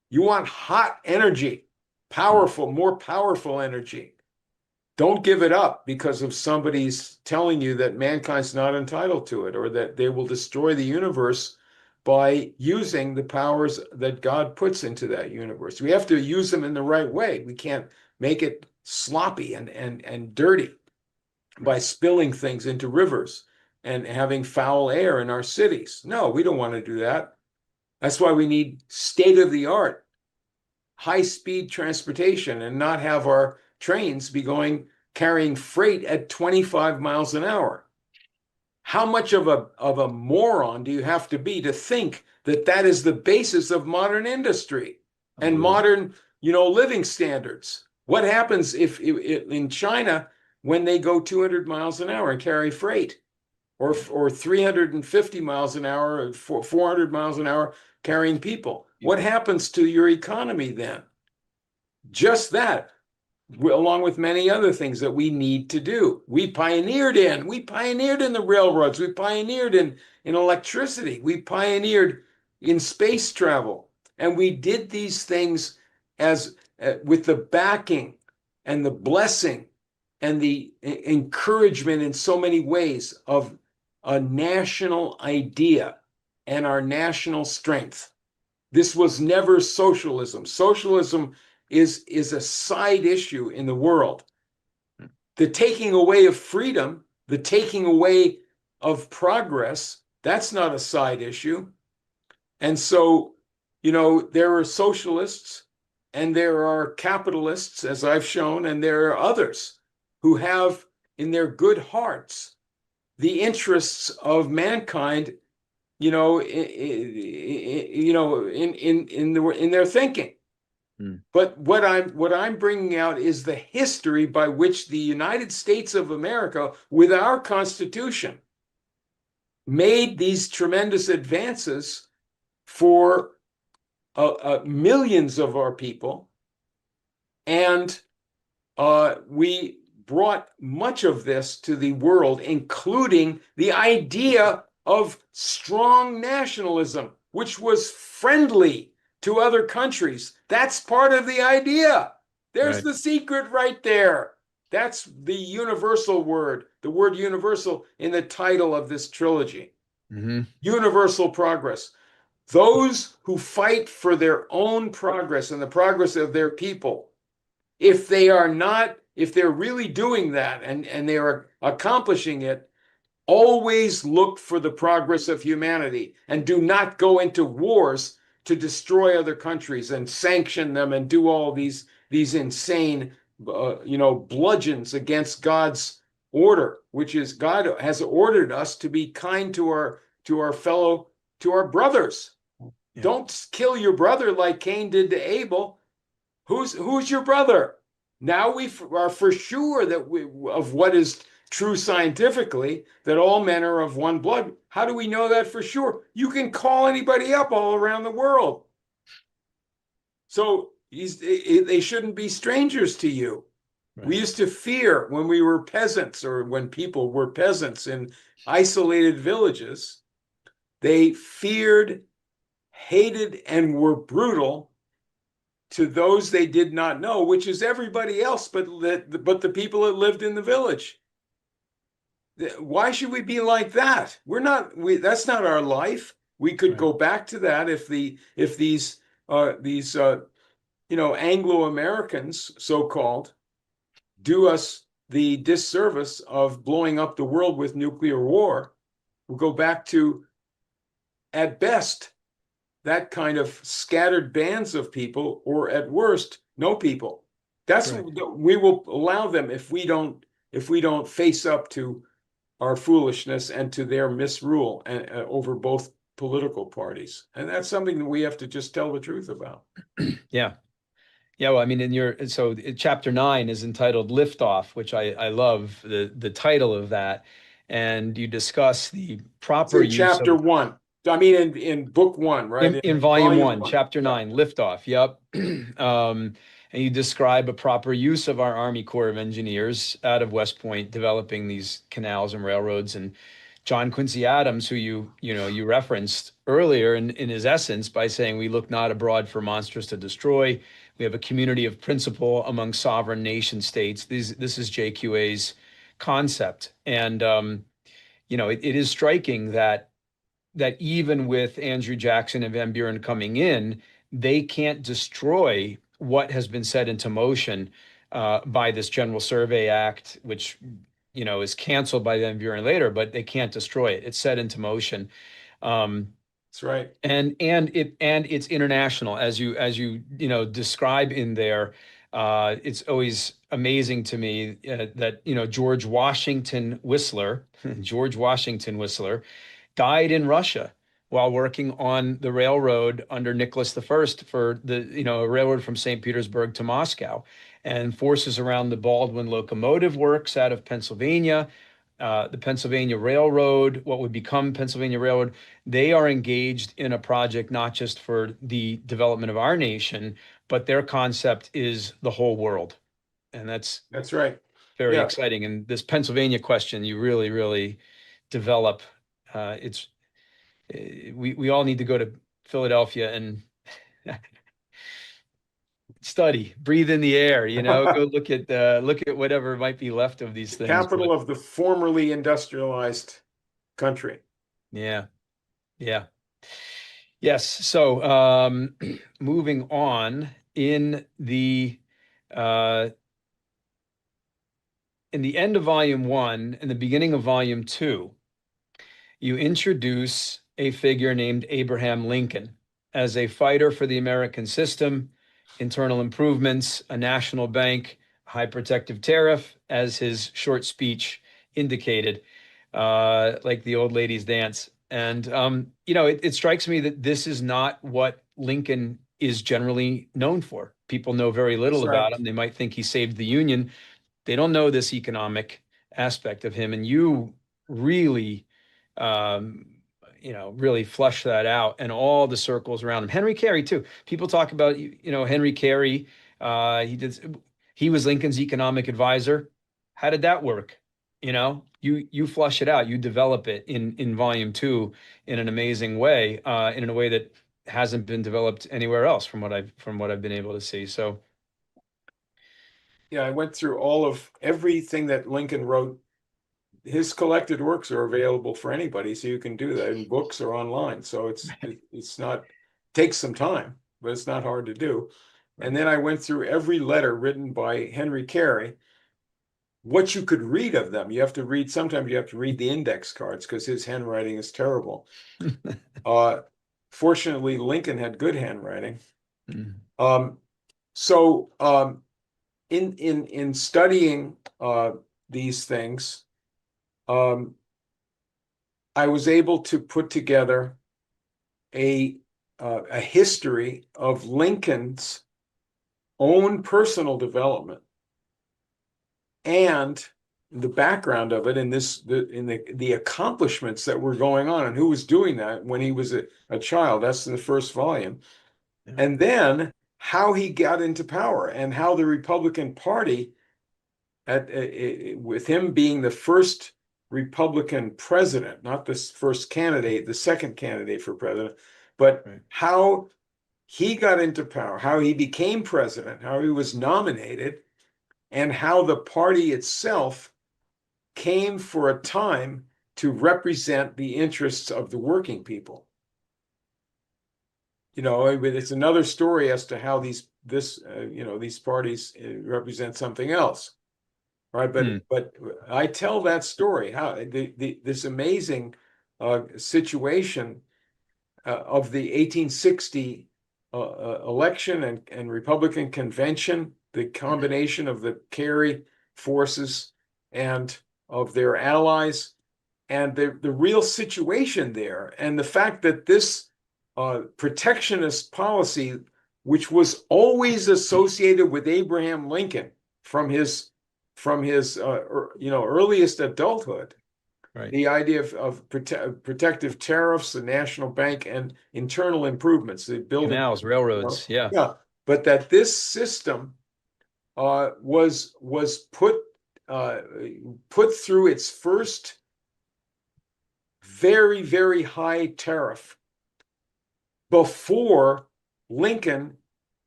You want hot energy, powerful, more powerful energy. Don't give it up because of somebody's telling you that mankind's not entitled to it, or that they will destroy the universe by using the powers that God puts into that universe. We have to use them in the right way. We can't make it sloppy and dirty by spilling things into rivers and having foul air in our cities. No, we don't want to do that. That's why we need state-of-the-art, high-speed transportation, and not have our trains be carrying freight at 25 miles an hour. How much of a moron do you have to be to think that that is the basis of modern industry and modern, living standards? What happens if in China when they go 200 miles an hour and carry freight, or 350 miles an hour, 400 miles an hour carrying people? What happens to your economy then? Just that, along with many other things that we need to do. We pioneered in the railroads. We pioneered in electricity. We pioneered in space travel. And we did these things with the backing and the blessing and the encouragement in so many ways of a national idea and our national strength. This was never socialism. Socialism is a side issue in the world. The taking away of freedom, the taking away of progress, that's not a side issue. And so, there are socialists and there are capitalists, as I've shown, and there are others who have in their good hearts the interests of mankind, in their thinking. But what I'm bringing out is the history by which the United States of America, with our Constitution, made these tremendous advances for millions of our people, and we brought much of this to the world, including the idea of strong nationalism, which was friendly to other countries. That's part of the idea. There's the secret right there. That's the universal word, the word universal in the title of this trilogy. Universal progress. Those who fight for their own progress and the progress of their people, if they're really doing that and they are accomplishing it, always look for the progress of humanity and do not go into wars to destroy other countries and sanction them and do all these insane bludgeons against God's order, which is God has ordered us to be kind to our brothers. Yeah. Don't kill your brother like Cain did to Abel. Who's your brother? Now we are for sure of what is true scientifically, that all men are of one blood. How do we know that for sure? You can call anybody up all around the world. So they shouldn't be strangers to you. Right. We used to fear when we were peasants, or when people were peasants in isolated villages. They feared, hated, and were brutal to those they did not know, which is everybody else but the people that lived in the village. Why should we be like that? That's not our life. We could Right. go back to that if these Anglo-Americans, so-called, do us the disservice of blowing up the world with nuclear war. We'll go back to, at best, that kind of scattered bands of people, or at worst, no people. That's Right. what we will allow them if we don't face up to our foolishness and to their misrule over both political parties. And that's something that we have to just tell the truth about. Yeah. Yeah, well, I mean, chapter 9 is entitled Liftoff, which I love the title of that. And you discuss the It's proper in use chapter of one. I mean, in book one, right? in In volume volume 1, one. chapter Yeah. 9, Liftoff. Yep. And you describe a proper use of our Army Corps of Engineers out of West Point, developing these canals and railroads. And John Quincy Adams, who you referenced earlier in his essence by saying, "We look not abroad for monsters to destroy. We have a community of principle among sovereign nation states." This is JQA's concept. And it is striking that even with Andrew Jackson and Van Buren coming in, they can't destroy what has been set into motion by this General Survey Act, which is canceled by Van Buren later, but they can't destroy it. It's set into motion. That's right. And it's international, as you describe in there. It's always amazing to me that George Washington Whistler, George Washington Whistler, died in Russia while working on the railroad under Nicholas the First for a railroad from St. Petersburg to Moscow, and forces around the Baldwin Locomotive Works out of Pennsylvania. The Pennsylvania Railroad, what would become Pennsylvania Railroad, they are engaged in a project not just for the development of our nation, but their concept is the whole world. And that's right. very Yeah. exciting. And this Pennsylvania question, you really, really develop. It's we all need to go to Philadelphia and study, breathe in the air, go look at whatever might be left of these things. Capital But of the formerly industrialized country. yeah, yeah. Yes. So moving on uh, in the end of volume 1 and the beginning of volume 2, you introduce a figure named Abraham Lincoln as a fighter for the American system, internal improvements, a national bank, high protective tariff, as his short speech indicated, like the old ladies dance. And it strikes me that this is not what Lincoln is generally known for. People know very little That's right. about him. They might think he saved the Union. They don't know this economic aspect of him. And you really, um, really flush that out, and all the circles around him. Henry Carey too. People talk about, Henry Carey. He was Lincoln's economic advisor. How did that work? You flush it out. You develop it in volume 2 in an amazing way, in a way that hasn't been developed anywhere else from what I've been able to see. So Yeah, I went through all of everything that Lincoln wrote his collected works are available for anybody, so you can do that in books or online. So it's not, takes some time, but it's not hard to do. Right. And then I went through every letter written by Henry Carey, what you could read of them. You have to read, sometimes you have to read the index cards because his handwriting is terrible. Fortunately, Lincoln had good handwriting. Mm. So in studying these things, I was able to put together a history of Lincoln's own personal development and the background of it, in the accomplishments that were going on and who was doing that when he was a child. That's in the first volume. Yeah. And then how he got into power and how the Republican Party, with him being the first Republican president, not the first candidate, the second candidate for president, but Right. how he got into power, how he became president, how he was nominated, and how the party itself came for a time to represent the interests of the working people. You know, it's another story as to how these parties represent something else, right? But I tell that story, how this amazing situation of the 1860 election and Republican convention, the combination of the Carey forces and of their allies, and the real situation there, and the fact that this protectionist policy, which was always associated with Abraham Lincoln from his earliest adulthood, Right. the idea of protective tariffs, the national bank, and internal improvements, the building Canals, railroads, yeah. yeah, but that this system was put through its first very, very high tariff before Lincoln,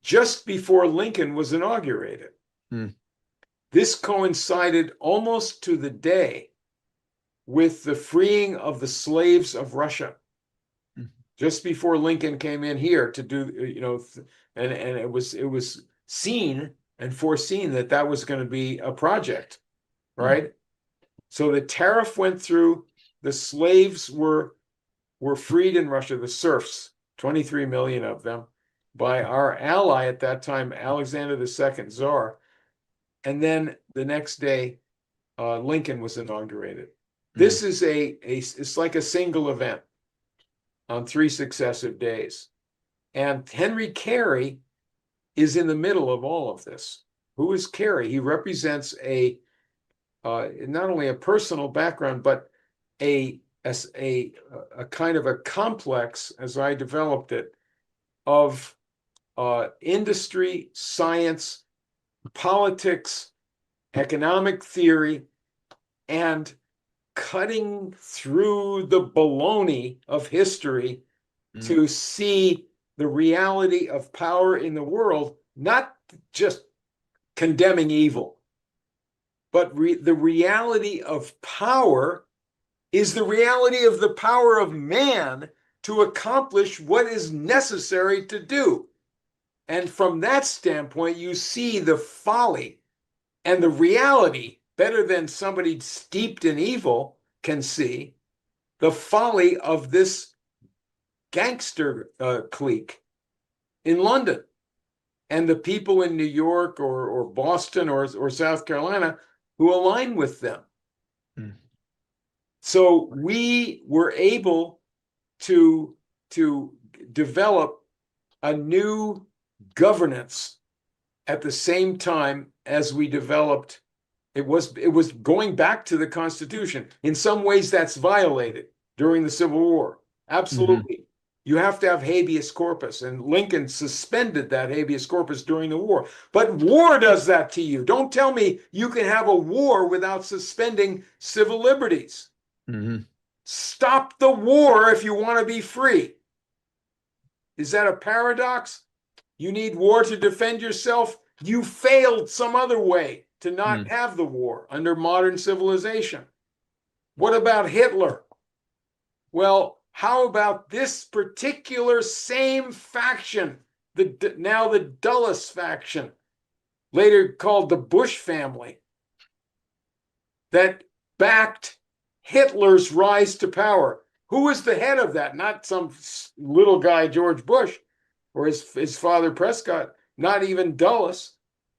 just before Lincoln was inaugurated. This coincided almost to the day with the freeing of the slaves of Russia, just before Lincoln came in here to do, and it was seen and foreseen that that was going to be a project, right? So the tariff went through, the slaves were freed in Russia, the serfs, 23 million of them, by our ally at that time, Alexander II, Tsar. And then the next day, Lincoln was inaugurated. This is it's like a single event on 3 successive days. And Henry Carey is in the middle of all of this. Who is Carey? He represents not only a personal background, but a kind of a complex, as I developed it, of industry, science, politics, economic theory, and cutting through the baloney of history to see the reality of power in the world, not just condemning evil, but the reality of power is the reality of the power of man to accomplish what is necessary to do. And from that standpoint, you see the folly and the reality better than somebody steeped in evil can see, the folly of this gangster clique in London and the people in New York or Boston or South Carolina who align with them. So we were able to develop a new governance at the same time as we developed. It was going back to the Constitution. In some ways, that's violated during the Civil War. Absolutely. You have to have habeas corpus, and Lincoln suspended that habeas corpus during the war. But war does that to you. Don't tell me you can have a war without suspending civil liberties. Stop the war if you want to be free. Is that a paradox? You need war to defend yourself. You failed some other way to not have the war under modern civilization. What about Hitler? Well, how about this particular same faction, now the Dulles faction, later called the Bush family, that backed Hitler's rise to power? Who was the head of that? Not some little guy, George Bush, or his father Prescott, not even Dulles,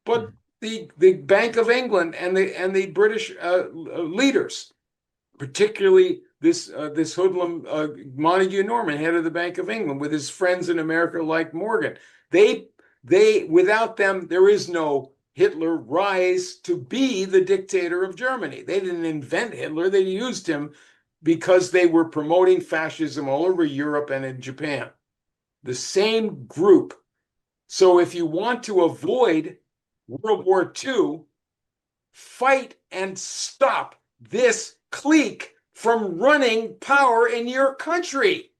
but the Bank of England and the British leaders, particularly this hoodlum Montague Norman, head of the Bank of England, with his friends in America like Morgan. They without them, there is no Hitler rise to be the dictator of Germany. They didn't invent Hitler; they used him because they were promoting fascism all over Europe and in Japan. The same group. So if you want to avoid World War II, fight and stop this clique from running power in your country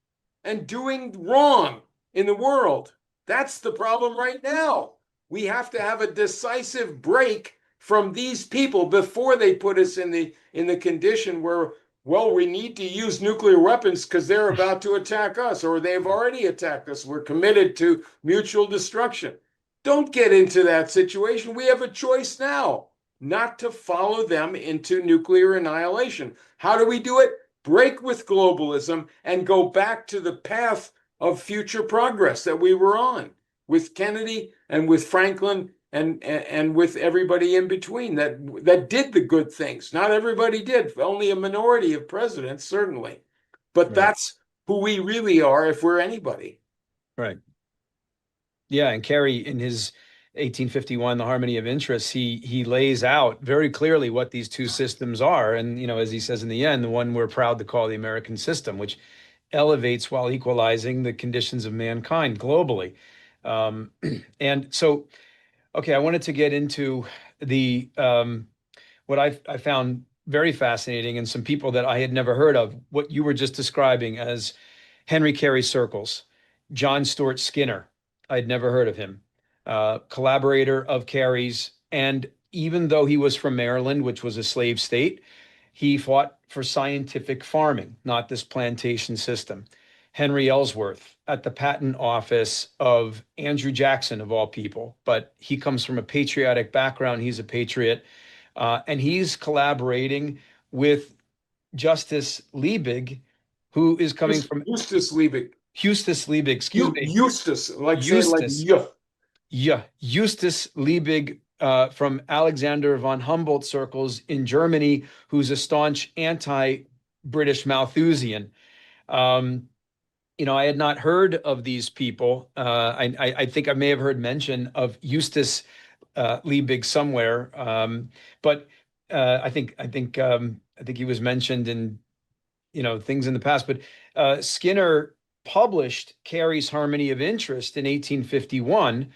and doing wrong in the world. That's the problem right now. We have to have a decisive break from these people before they put us in the condition where, well, we need to use nuclear weapons because they're about to attack us, or they've already attacked us. We're committed to mutual destruction. Don't get into that situation. We have a choice now not to follow them into nuclear annihilation. How do we do it? Break with globalism and go back to the path of future progress that we were on with Kennedy and with Franklin and with everybody in between that did the good things. Not everybody did, only a minority of presidents, certainly. But Right. that's who we really are if we're anybody. Right. Yeah, and Carey, in his 1851, The Harmony of Interests, he lays out very clearly what these two systems are. And, as he says in the end, the one we're proud to call the American system, which elevates while equalizing the conditions of mankind globally. And so, okay, I wanted to get into the what I found very fascinating, and some people that I had never heard of, what you were just describing as Henry Carey circles, John Stuart Skinner. I'd never heard of him. Collaborator of Carey's, and even though he was from Maryland, which was a slave state, he fought for scientific farming, not this plantation system. Henry Ellsworth at the patent office of Andrew Jackson, of all people, but he comes from a patriotic background. He's a patriot, and he's collaborating with Justice Liebig, who is coming from Eustace Liebig. Eustace Liebig, excuse me. Eustace, like say like Eustace. Yeah, Eustace Liebig from Alexander von Humboldt circles in Germany, who's a staunch anti-British Malthusian. I had not heard of these people. I think I may have heard mention of Eustace Liebig somewhere, but I think he was mentioned in things in the past. But Skinner published Carey's Harmony of Interest in 1851.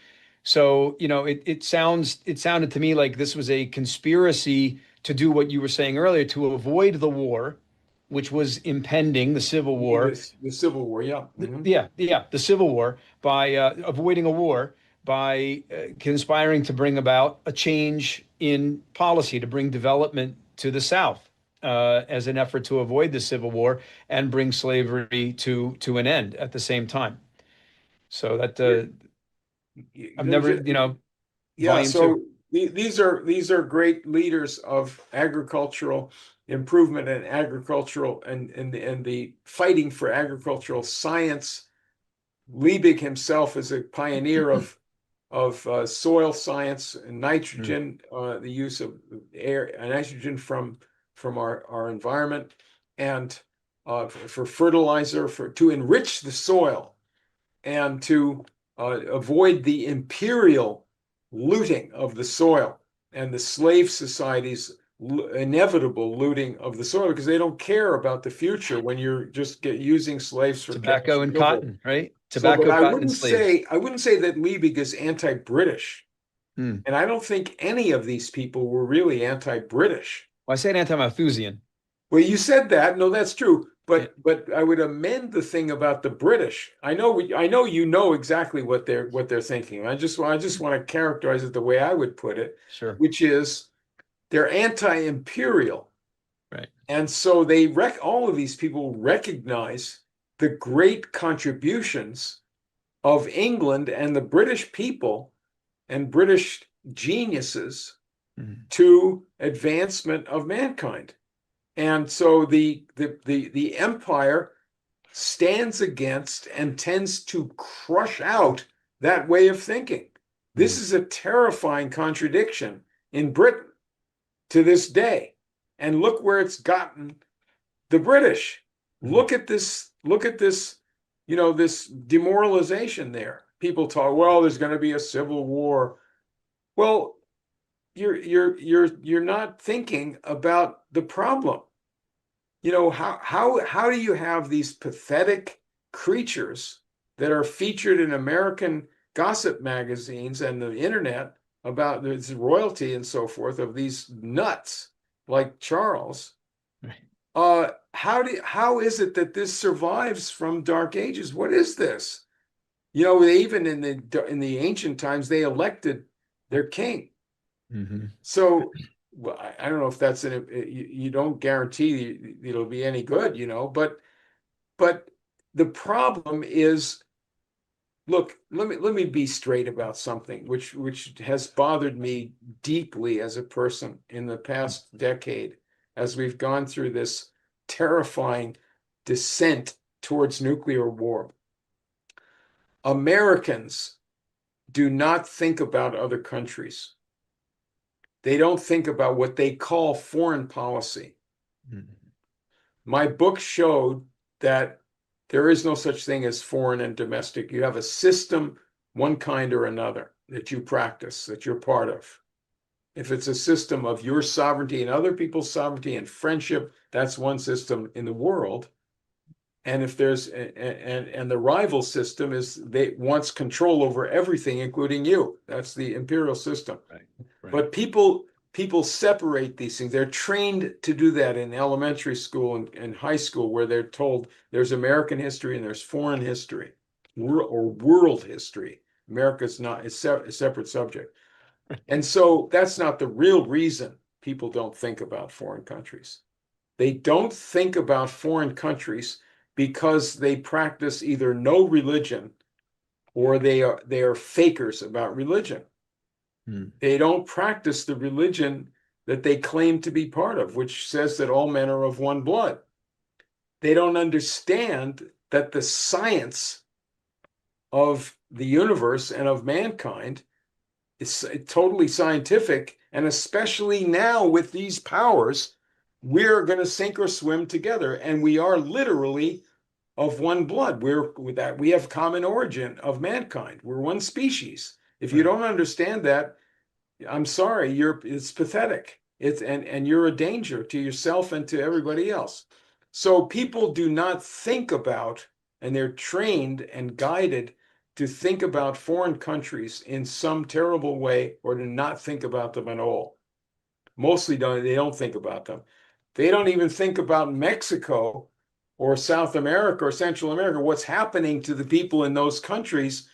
So, it sounded to me like this was a conspiracy to do what you were saying earlier, to avoid the war, which was impending, the Civil War. The Civil War, yeah. Mm-hmm. The Civil War, by avoiding a war, by conspiring to bring about a change in policy, to bring development to the South, as an effort to avoid the Civil War and bring slavery to an end at the same time. So that I've never, yeah. volume So two. these are great leaders of agricultural improvement and agricultural and the fighting for agricultural science. Liebig himself is a pioneer of soil science and nitrogen, the use of air nitrogen from our environment, and for fertilizer, to enrich the soil and to avoid the imperial looting of the soil and the slave society's inevitable looting of the soil, because they don't care about the future when you're just using slaves for Tobacco and sugar. cotton, right? So, but Tobacco, cotton, and slaves. I wouldn't say that Liebig is anti-British, Hmm. and I don't think any of these people were really anti-British. Well, I say anti-Malthusian. Well, you said that. No, that's true. Yeah. But I would amend the thing about the British. I know you know exactly what they're thinking. I just want to characterize it the way I would put it, Sure. which is they're anti-imperial. Right. And so all of these people recognize the great contributions of England and the British people and British geniuses Mhm. to advancement of mankind. And so the empire stands against and tends to crush out that way of thinking. This Mhm. is a terrifying contradiction in Britain to this day. And look where it's gotten the British. Mhm. Look at this, this demoralization there. People talk, well, there's going to be a civil war. Well, you're not thinking about the problem. How do you have these pathetic creatures that are featured in American gossip magazines and the internet about this royalty and so forth of these nuts like Charles? Right. How is it that this survives from Dark Ages? What is this? Even in the ancient times, they elected their king. Mhm. So well, I don't know if that's you don't guarantee it'll be any good, but the problem is, look, let me be straight about something which has bothered me deeply as a person in the past decade as we've gone through this terrifying descent towards nuclear war. Americans do not think about other countries. They don't think about what they call foreign policy. Mhm. My book showed that there is no such thing as foreign and domestic. You have a system, one kind or another, that you practice, that you're part of. If it's a system of your sovereignty and other people's sovereignty and friendship, that's one system in the world. And if there's and the rival system is they wants control over everything, including you. That's the imperial system. Right. Right. But people separate these things. They're trained to do that in elementary school and high school, where they're told there's American history and there's foreign history, or world history. America's not a separate subject. And so that's not the real reason people don't think about foreign countries. They don't think about foreign countries because they practice either no religion or they are fakers about religion. Mhm. They don't practice the religion that they claim to be part of, which says that all men are of one blood. They don't understand that the science of the universe and of mankind is totally scientific. And especially now with these powers, we're going to sink or swim together. And we are literally of one blood. We have common origin of mankind. We're one species. If you Right. don't understand that, I'm sorry, it's pathetic. And you're a danger to yourself and to everybody else. So people do not think about, and they're trained and guided to think about foreign countries in some terrible way, or to not think about them at all. Mostly they don't think about them. They don't even think about Mexico or South America or Central America, what's happening to the people in those countries,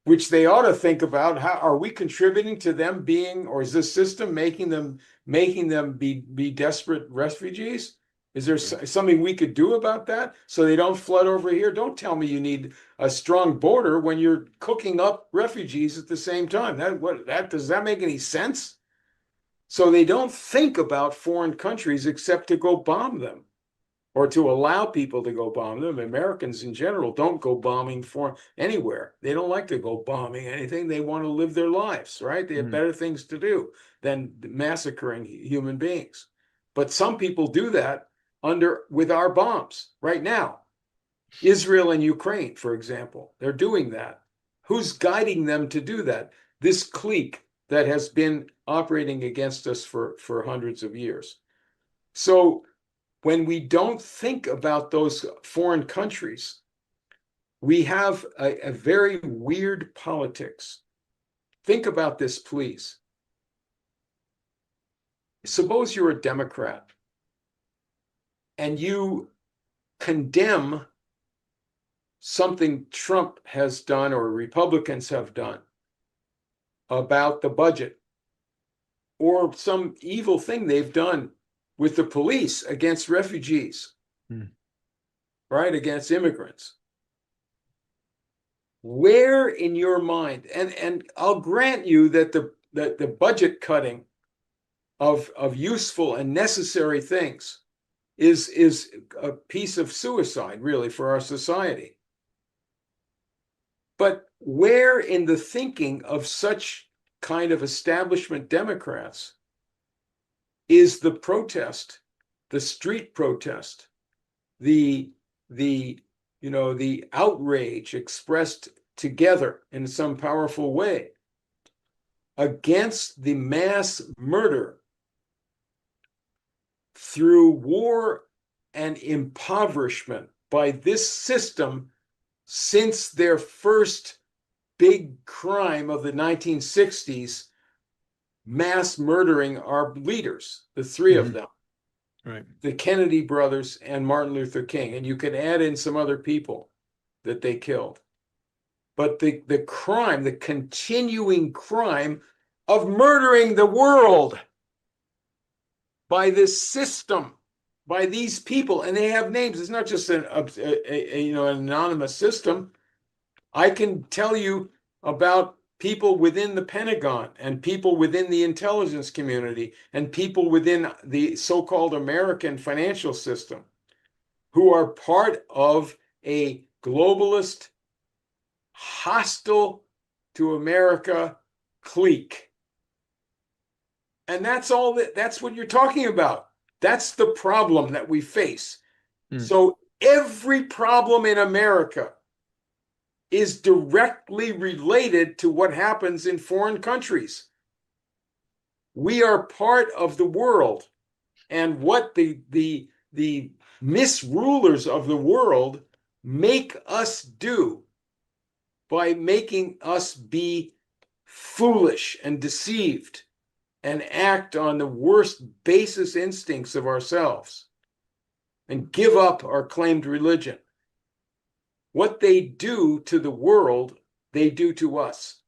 which they ought to think about. How are we contributing to them being, or is this system making them be desperate refugees? Is there Right. something we could do about that so they don't flood over here? Don't tell me you need a strong border when you're cooking up refugees at the same time. That does that make any sense? So they don't think about foreign countries except to go bomb them, or to allow people to go bomb them. Americans in general don't go bombing for anywhere. They don't like to go bombing anything. They want to live their lives, right? They have Mhm. better things to do than massacring human beings. But some people do that with our bombs right now. Israel and Ukraine, for example, they're doing that. Who's guiding them to do that? This clique that has been operating against us for hundreds of years. So when we don't think about those foreign countries, we have a very weird politics. Think about this, please. Suppose you're a Democrat and you condemn something Trump has done or Republicans have done about the budget, or some evil thing they've done with the police against refugees, right, against immigrants. Where in your mind, and I'll grant you that the budget cutting of useful and necessary things is a piece of suicide, really, for our society. But where in the thinking of such kind of establishment Democrats is the protest, the street protest, the outrage expressed together in some powerful way against the mass murder through war and impoverishment by this system since their first big crime of the 1960s, mass murdering our leaders, the three of them, right, the Kennedy brothers and Martin Luther King. And you can add in some other people that they killed. But the crime, the continuing crime of murdering the world by this system, by these people, and they have names. It's not just an anonymous system. I can tell you about people within the Pentagon and people within the intelligence community and people within the so-called American financial system who are part of a globalist, hostile to America clique. And that's what you're talking about. That's the problem that we face. So every problem in America is directly related to what happens in foreign countries. We are part of the world, and what the misrulers of the world make us do by making us be foolish and deceived and act on the worst basest instincts of ourselves and give up our claimed religion. What they do to the world, they do to us.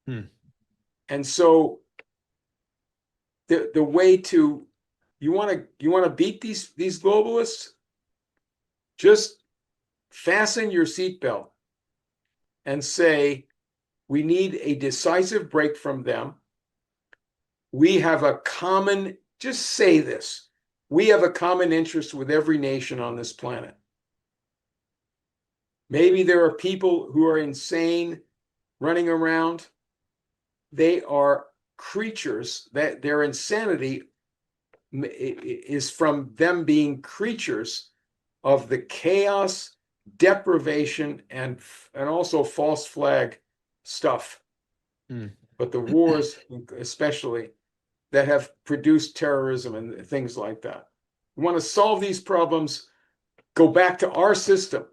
And so the way to, you want to beat these globalists, just fasten your seatbelt and say, we need a decisive break from them. We have a common, just say this, we have a common interest with every nation on this planet. Maybe there are people who are insane running around. They are creatures, that their insanity is from them being creatures of the chaos, deprivation, and also false flag stuff. But the wars, especially, that have produced terrorism and things like that. We want to solve these problems, go back to our system.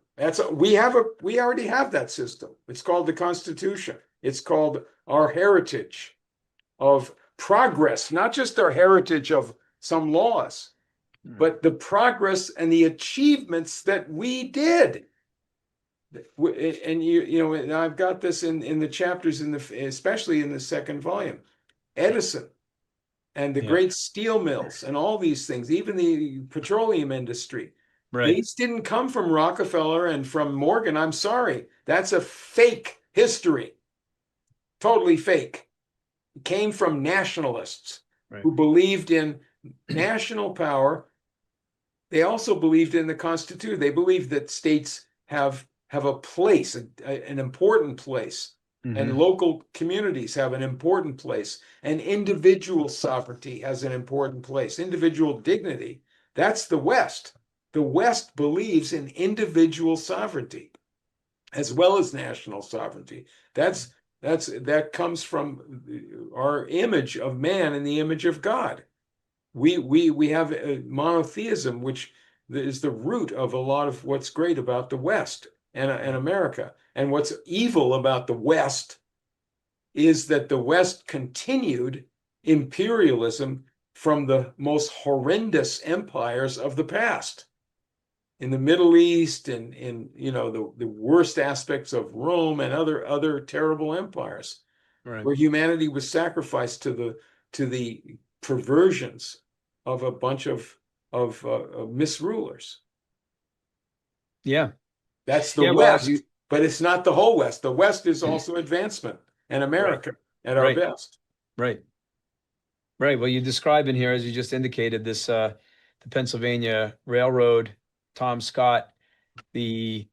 We already have that system. It's called the Constitution. It's called our heritage of progress, not just our heritage of some laws, but the progress and the achievements that we did. And I've got this in the chapters especially in the second volume. Edison and the great steel mills and all these things, even the petroleum industry. Right. These didn't come from Rockefeller and from Morgan. I'm sorry. That's a fake history. Totally fake. It came from nationalists who believed in national power. They also believed in the Constitution. They believed that states have a place, an important place, and local communities have an important place, and individual sovereignty has an important place, individual dignity. That's the West. The West believes in individual sovereignty as well as national sovereignty. That comes from our image of man and the image of God. We have a monotheism, which is the root of a lot of what's great about the West and America. And what's evil about the West is that the West continued imperialism from the most horrendous empires of the past. In the Middle East and in the worst aspects of Rome and other terrible empires, where humanity was sacrificed to the perversions of a bunch of misrulers. Yeah. That's the Yeah. Well, West, but it's not the whole West. The West is also advancement and right. America at our Right. best. Right. Right. Well, you describe in here, as you just indicated, this the Pennsylvania Railroad, Tom Scott, the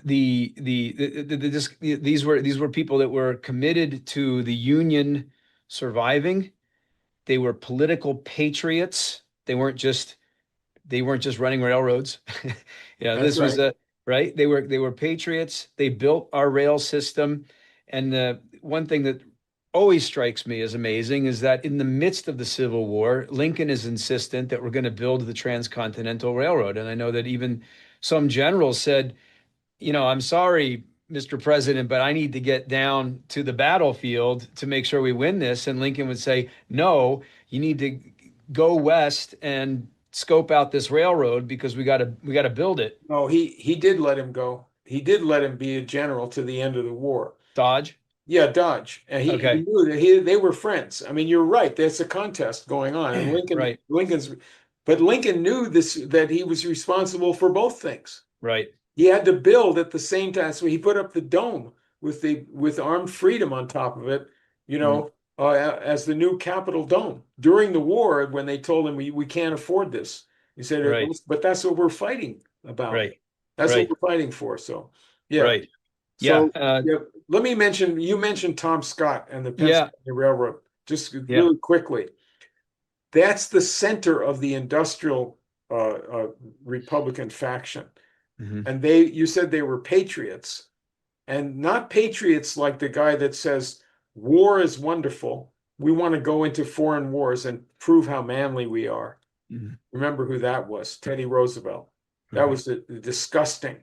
these were people that were committed to the Union surviving. They were political patriots. They weren't just running railroads. That's This was right. a right. They were patriots. They built our rail system. And one thing that always strikes me as amazing is that in the midst of the Civil War, Lincoln is insistent that we're going to build the Transcontinental Railroad. And I know that even some generals said, I'm sorry, Mr. President, but I need to get down to the battlefield to make sure we win this. And Lincoln would say, no, you need to go west and scope out this railroad because we got to build it. No, he did let him go. He did let him be a general to the end of the war. Dodge. Yeah, Dodge. And he Okay. knew that they were friends. I mean, you're right. There's a contest going on. And Right. but Lincoln knew that he was responsible for both things. Right. He had to build at the same time. So he put up the dome with Armed Freedom on top of it, Mm, as the new Capitol dome. During the war, when they told him we can't afford this, he said, right. but that's what we're fighting about. Right. That's what Right. we're fighting for. So, yeah. Right. Yeah. So, yeah, let me mention, you mentioned Tom Scott and the Yeah. Pennsylvania Railroad, just Yeah. really quickly. That's the center of the industrial Republican faction. Hmm. And you said they were patriots, and not patriots like the guy that says war is wonderful. We want to go into foreign wars and prove how manly we are. Hmm. Remember who that was? Teddy Roosevelt. That Hmm. was the disgusting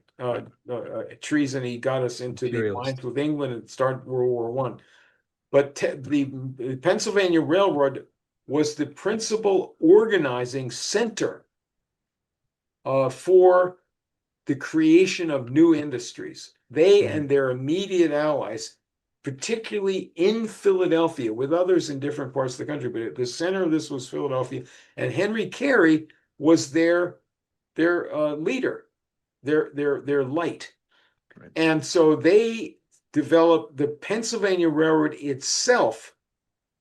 treason. He got us into the alliance Imperialist. with England and started World War One. But the Pennsylvania Railroad was the principal organizing center for the creation of new industries. They Hmm. and their immediate allies, particularly in Philadelphia, with others in different parts of the country, but the center of this was Philadelphia. And Henry Carey was their leader, their light. Right. And so they developed the Pennsylvania Railroad itself,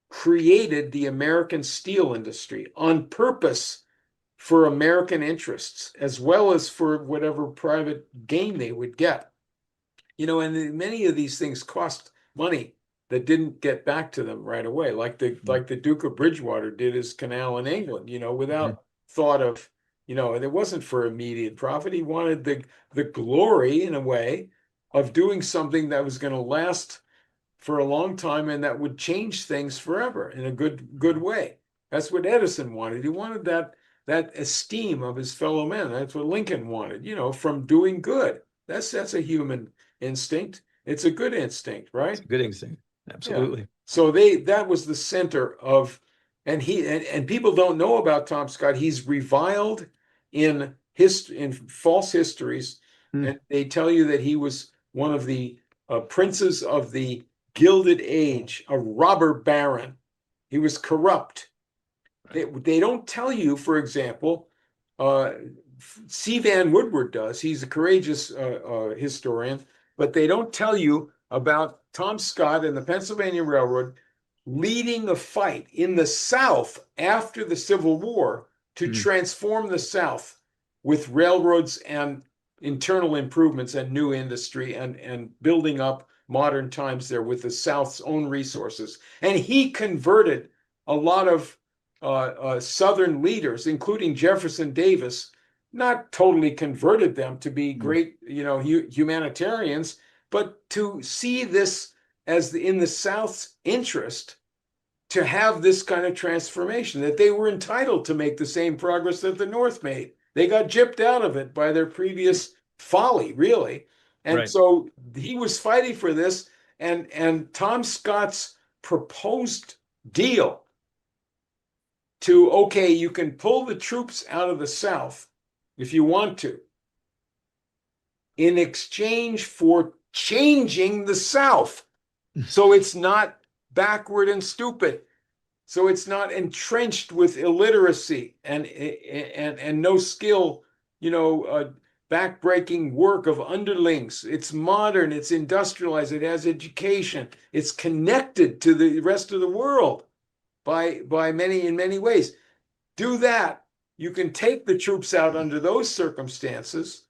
created the American steel industry on purpose for American interests, as well as for whatever private gain they would get. And many of these things cost money that didn't get back to them right away, like the Duke of Bridgewater did his canal in England, Hmm. without thought of, it wasn't for immediate profit. He wanted the glory, in a way, of doing something that was going to last for a long time and that would change things forever in a good way. That's what Edison wanted. He wanted that esteem of his fellow men. That's what Lincoln wanted, from doing good. That's a human instinct. It's a good instinct, It's right? a good instinct. Yeah. Absolutely. So that was the center of, and people don't know about Tom Scott. He's reviled in false histories, Hmm. and they tell you that he was one of the princes of the Gilded Age, a robber baron. He was corrupt. They don't tell you, for example, uh, C. Van Woodward does. He's a courageous historian, but they don't tell you about Tom Scott and the Pennsylvania Railroad leading a fight in the South after the Civil War to Hmm. transform the South with railroads and internal improvements and new industry and building up modern times there with the South's own resources. And he converted a lot of Southern leaders, including Jefferson Davis, not totally converted them to be Hmm. great, humanitarians, but to see this as in the South's interest to have this kind of transformation, that they were entitled to make the same progress that the North made. They got gypped out of it by their previous folly, really. And Right. so he was fighting for this, and Tom Scott's proposed deal to, okay, you can pull the troops out of the South if you want to, in exchange for changing the South so it's not backward and stupid. So it's not entrenched with illiteracy and no skill, backbreaking work of underlings. It's modern, it's industrialized, it has education, it's connected to the rest of the world by many ways. Do that. You can take the troops out under those circumstances,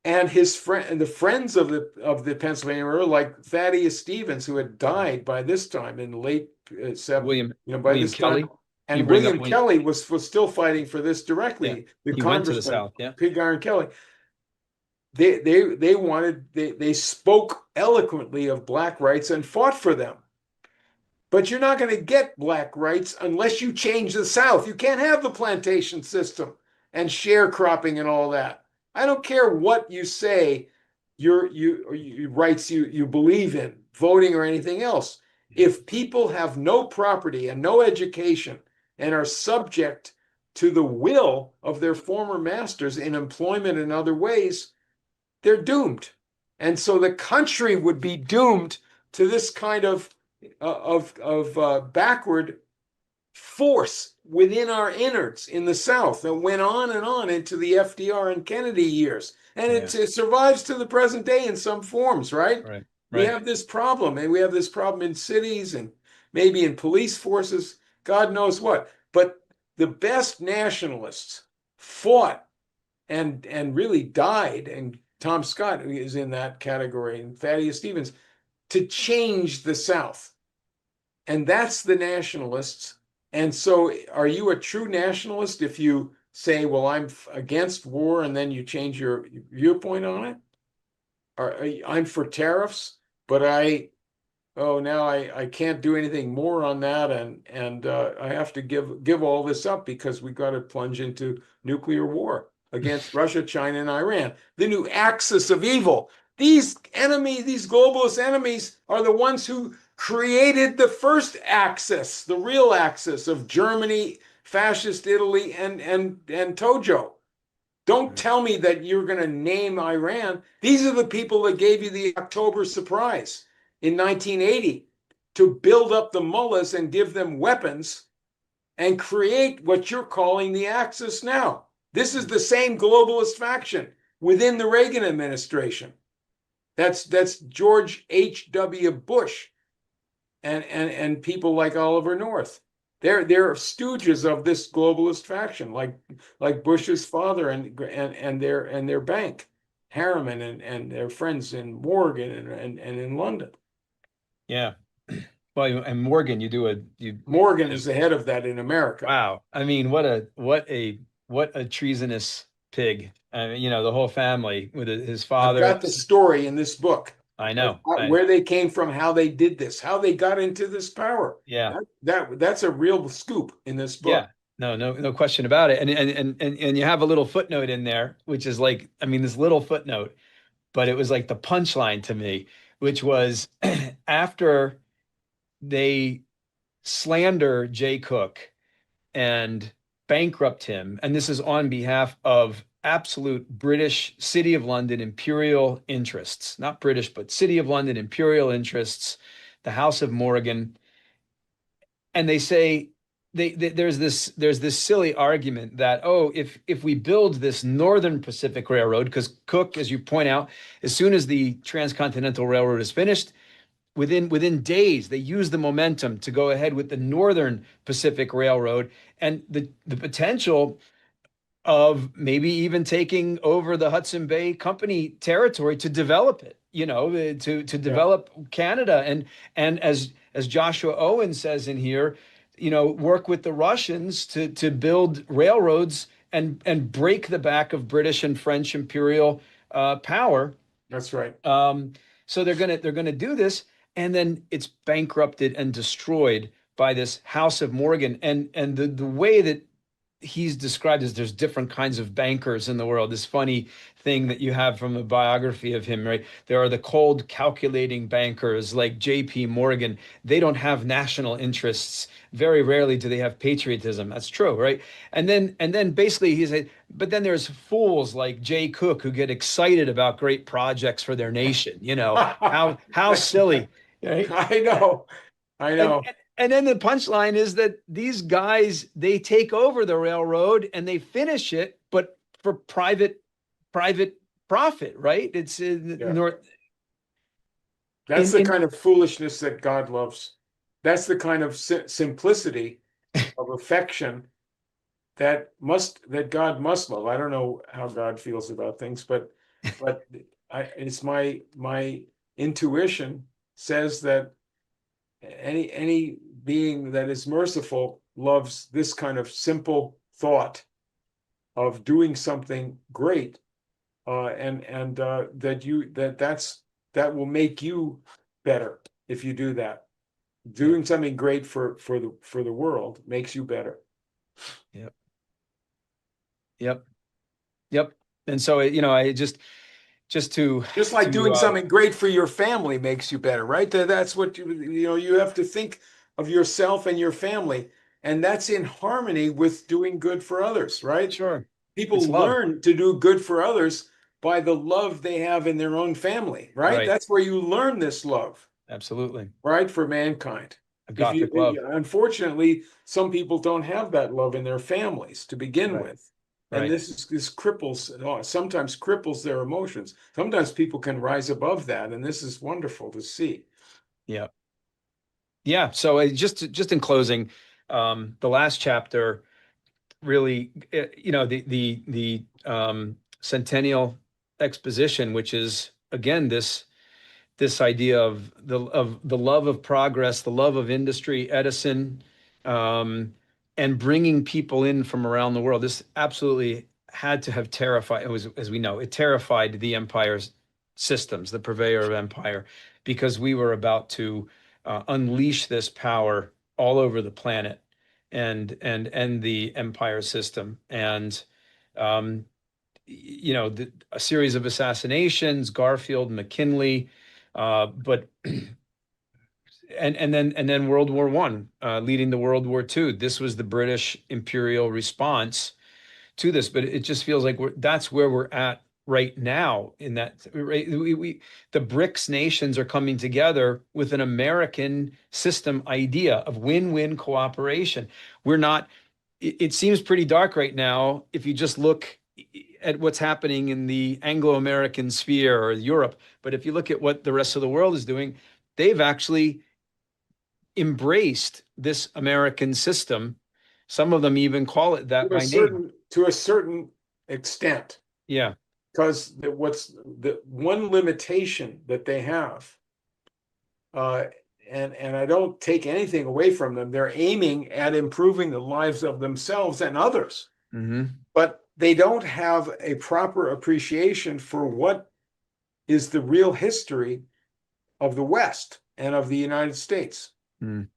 and his friend and the friends of the Pennsylvania Railroad, like Thaddeus Stevens, who had died by this time in the late William by William this time, Kelly. You and bring up William William. Kelly was still fighting for this Yeah, directly. The he went to the congressman, South. Yeah, Pig Iron Kelly, they spoke eloquently of black rights and fought for them. But you're not going to get black rights unless you change the South. You can't have the plantation system and sharecropping and all that. I don't care what you say, your rights you believe in, voting or anything else. If people have no property and no education and are subject to the will of their former masters in employment and other ways, they're doomed. And so the country would be doomed to this kind of backward force within our innards in the South that went on and on into the FDR and Kennedy years. And yeah, it survives to the present day in some forms, right? right, We right. have this problem, and we have this problem in cities and maybe in police forces, God knows what. But the best nationalists fought and really died, and Tom Scott is in that category, and Thaddeus Stevens, to change the South. And that's the nationalists. And so are you a true nationalist if you say, well, I'm against war, and then you change your viewpoint on it? Or I'm for tariffs, but now I can't do anything more on that, and I have to give all this up because we got to plunge into nuclear war against Russia, China, and Iran. The new axis of evil. These enemies, these globalist enemies, are the ones who created the first axis, the real axis of Germany, fascist Italy, and Tojo. Don't tell me that you're going to name Iran. These are the people that gave you the October surprise in 1980 to build up the mullahs and give them weapons and create what you're calling the Axis now. This is the same globalist faction within the Reagan administration. That's George H.W. Bush and people like Oliver North. They're stooges of this globalist faction, like Bush's father and their bank, Harriman and their friends in Morgan and in London. Yeah. Well, and Morgan, Morgan is the head of that in America. wow. I mean, what a treasonous pig. I mean, the whole family with his I've father. got the story in this book I of know. where they came from, how they did this, how they got into this power. Yeah. That's a real scoop in this Yeah. book. No question about it. And you have a little footnote in there, which is like, I mean, this little footnote, but it was like the punchline to me, which was after they slander Jay Cook and bankrupt him, and this is on behalf of absolute British City of London imperial interests, not British, but City of London imperial interests, the House of Morgan. And they say there's this silly argument that, oh, if we build this Northern Pacific Railroad, because Cook, as you point out, as soon as the Transcontinental Railroad is finished, within days they use the momentum to go ahead with the Northern Pacific Railroad, and the potential of maybe even taking over the Hudson Bay Company territory to develop it, to develop Canada, and as Joshua Owen says in here, work with the Russians to build railroads and break the back of British and French imperial power. That's right. So they're gonna do this, and then it's bankrupted and destroyed by this House of Morgan, and the way that he's described as there's different kinds of bankers in the world. This funny thing that you have from a biography of him, right? There are the cold calculating bankers like J.P. Morgan. They don't have national interests. Very rarely do they have patriotism. That's true, right? And then basically he said, but then there's fools like Jay Cook who get excited about great projects for their nation. How silly, right? I know. I And, know. And then the punchline is that these guys, they take over the railroad and they finish it, but for private profit, right? It's Yeah. North That's the kind of foolishness that God loves. That's the kind of simplicity of affection that God must love. I don't know how God feels about things, but it's my intuition says that any being that is merciful loves this kind of simple thought of doing something great, and that will make you better if you do that. Doing something great for the world makes you better. Yep. Yep. Yep. And so, I just like doing to something great for your family makes you better, right? That's what you have to think of yourself and your family, and that's in harmony with doing good for others, right? sure, it's People love. learn to do good for others by the love they have in their own family, right? Right. That's where you learn this love, Absolutely. right, for mankind. If Agothic love. unfortunately, some people don't have that love in their families to begin Right. with. And Right. this sometimes cripples their emotions. Sometimes people can rise above that, and this is wonderful to see. Yeah. Yeah. So just in closing, the last chapter really, the Centennial Exposition, which is again this idea of the love of progress, the love of industry, Edison, and bringing people in from around the world. This absolutely had to have terrified. It was, as we know, it terrified the empire's systems, the purveyor of empire, because we were about to unleash this power all over the planet and the empire system. And a series of assassinations, Garfield, McKinley, but and then World War One, leading to World War Two. This was the British imperial response to this, but it just feels like that's where we're at right now. In that, right, the BRICS nations are coming together with an American system idea of win-win cooperation. We're not. It seems pretty dark right now if you just look at what's happening in the Anglo-American sphere or Europe. But if you look at what the rest of the world is doing, they've actually embraced this American system. Some of them even call it that by name. To a certain extent. Yeah. Because what's the one limitation that they have, and I don't take anything away from them, they're aiming at improving the lives of themselves and others. Mm-hmm. But they don't have a proper appreciation for what is the real history of the West and of the United States. Mm.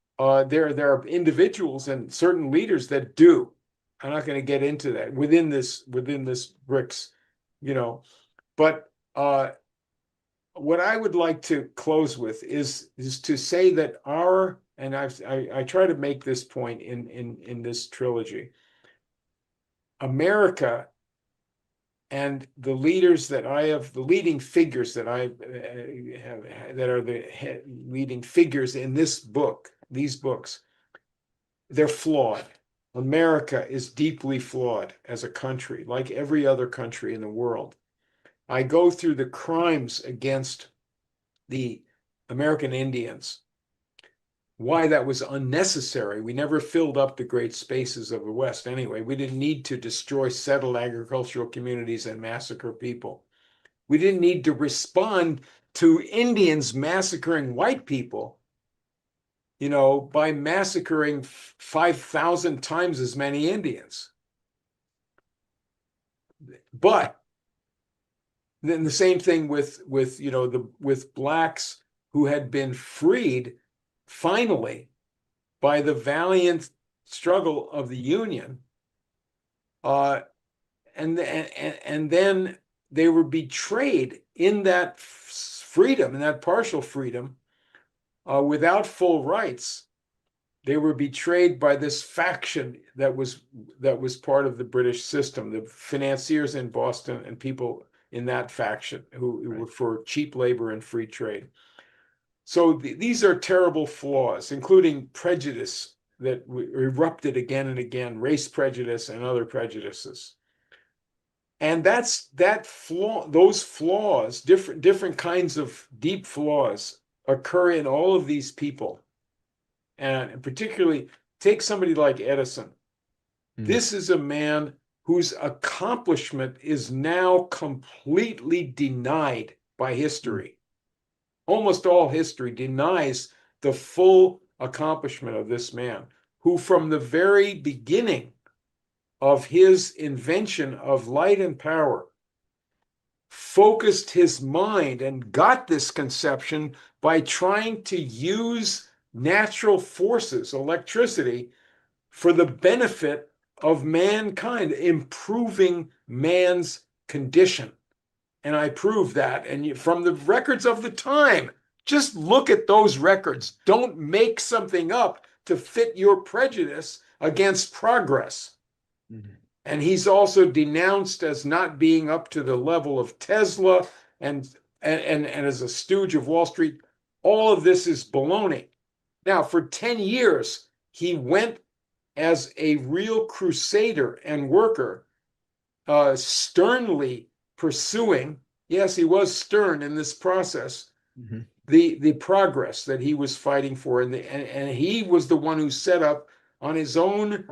There are individuals and certain leaders that do. I'm not going to get into that within this BRICS, but what I would like to close with is to say that I try to make this point in this trilogy. America and the leaders that the leading figures that I have, that are the leading figures in these books, they're flawed. America is deeply flawed as a country, like every other country in the world. I go through the crimes against the American Indians, why that was unnecessary. We never filled up the great spaces of the West anyway. We didn't need to destroy settled agricultural communities and massacre people. We didn't need to respond to Indians massacring white people, by massacring 5,000 times as many Indians. But then the same thing with blacks who had been freed finally by the valiant struggle of the Union, and then they were betrayed in that freedom, in that partial freedom, without full rights. They were betrayed by this faction that was part of the British system, the financiers in Boston and people in that faction who were for cheap labor and free trade. So these are terrible flaws, including prejudice that erupted again and again, race prejudice and other prejudices. And those flaws, different kinds of deep flaws occur in all of these people. And particularly, take somebody like Edison. This is a man whose accomplishment is now completely denied by history. Almost all history denies the full accomplishment of this man, who from the very beginning of his invention of light and power focused his mind and got this conception by trying to use natural forces, electricity, for the benefit of mankind, improving man's condition. And I prove that. And from the records of the time, just look at those records. Don't make something up to fit your prejudice against progress. Mm-hmm. And he's also denounced as not being up to the level of Tesla and as a stooge of Wall Street. All of this is baloney. Now, for 10 years, he went as a real crusader and worker, sternly pursuing, yes, he was stern in this process, mm-hmm. the progress that he was fighting for. And he was the one who set up on his own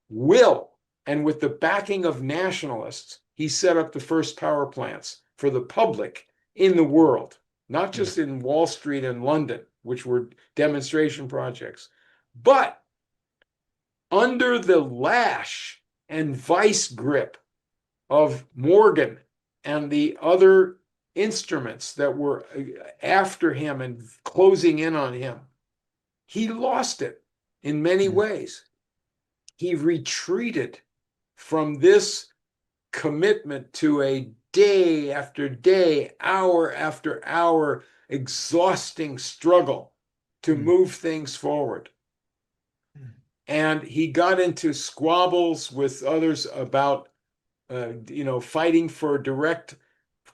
will and with the backing of nationalists, he set up the first power plants for the public in the world, not just in Wall Street and London, which were demonstration projects, but under the lash and vice grip of Morgan and the other instruments that were after him and closing in on him, he lost it in many ways. He retreated from this commitment to a day after day, hour after hour, exhausting struggle to move things forward. And he got into squabbles with others about, fighting for direct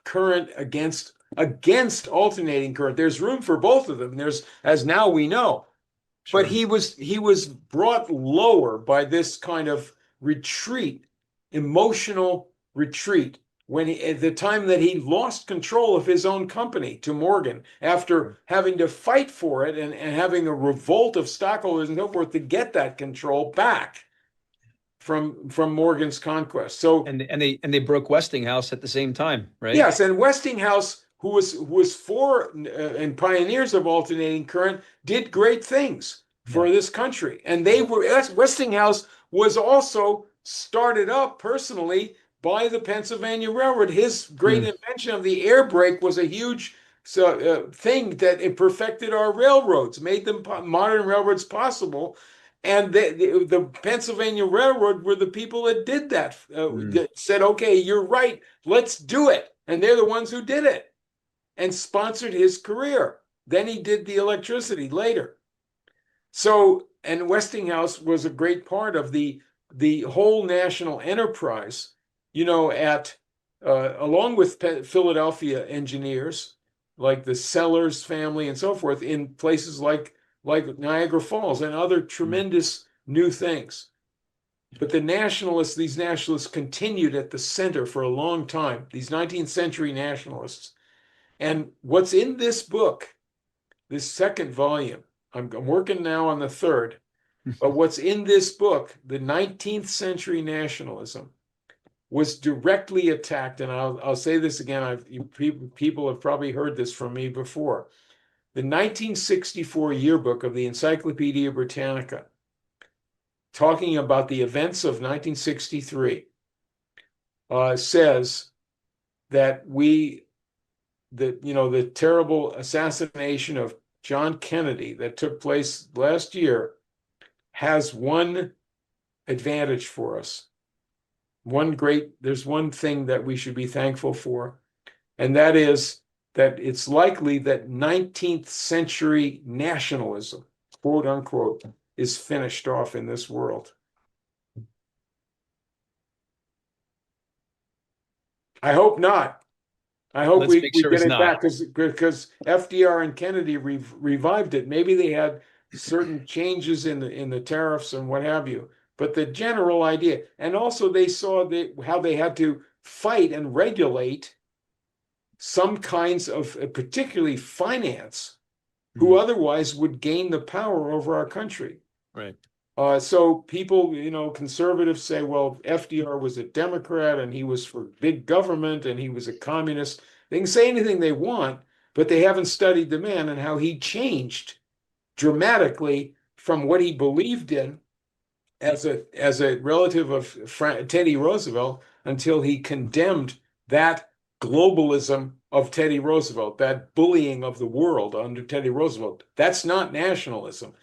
current against alternating current. There's room for both of them. There's, as now we know, sure. But he was brought lower by this kind of retreat, emotional retreat, when at the time that he lost control of his own company to Morgan after having to fight for it and having a revolt of stockholders and so forth to get that control back from Morgan's conquest. So and they broke Westinghouse at the same time, right? Yes, and Westinghouse, who was for and pioneers of alternating current, did great things for this country. And Westinghouse was also started up personally by the Pennsylvania Railroad. His great invention of the air brake was a huge thing that it perfected our railroads, made them modern railroads possible. And the Pennsylvania Railroad were the people that did that, that said, okay, you're right, let's do it. And they're the ones who did it and sponsored his career. Then he did the electricity later. So, and Westinghouse was a great part of the whole national enterprise, along with Philadelphia engineers like the Sellers family and so forth, in places like Niagara Falls and other tremendous new things. But these nationalists continued at the center for a long time, these 19th century nationalists. And what's in this book, this second volume, I'm working now on the third, but what's in this book, the 19th century nationalism, was directly attacked. And I'll say this again, people have probably heard this from me before. The 1964 yearbook of the Encyclopedia Britannica, talking about the events of 1963, says that the terrible assassination of John Kennedy that took place last year has one advantage for us. There's one thing that we should be thankful for, and that is that it's likely that 19th century nationalism, quote unquote, is finished off in this world. I hope not. I hope Let's make we sure get it's it not. back because FDR and Kennedy revived it. Maybe they had certain changes in the tariffs and what have you, but the general idea, and also they saw how they had to fight and regulate some kinds of, particularly finance, who Mhm. otherwise would gain the power over our country. Right. So people, conservatives say, well, FDR was a Democrat and he was for big government and he was a communist. They can say anything they want, but they haven't studied the man and how he changed dramatically from what he believed in as a relative of Teddy Roosevelt until he condemned that globalism of Teddy Roosevelt, that bullying of the world under Teddy Roosevelt. That's not nationalism.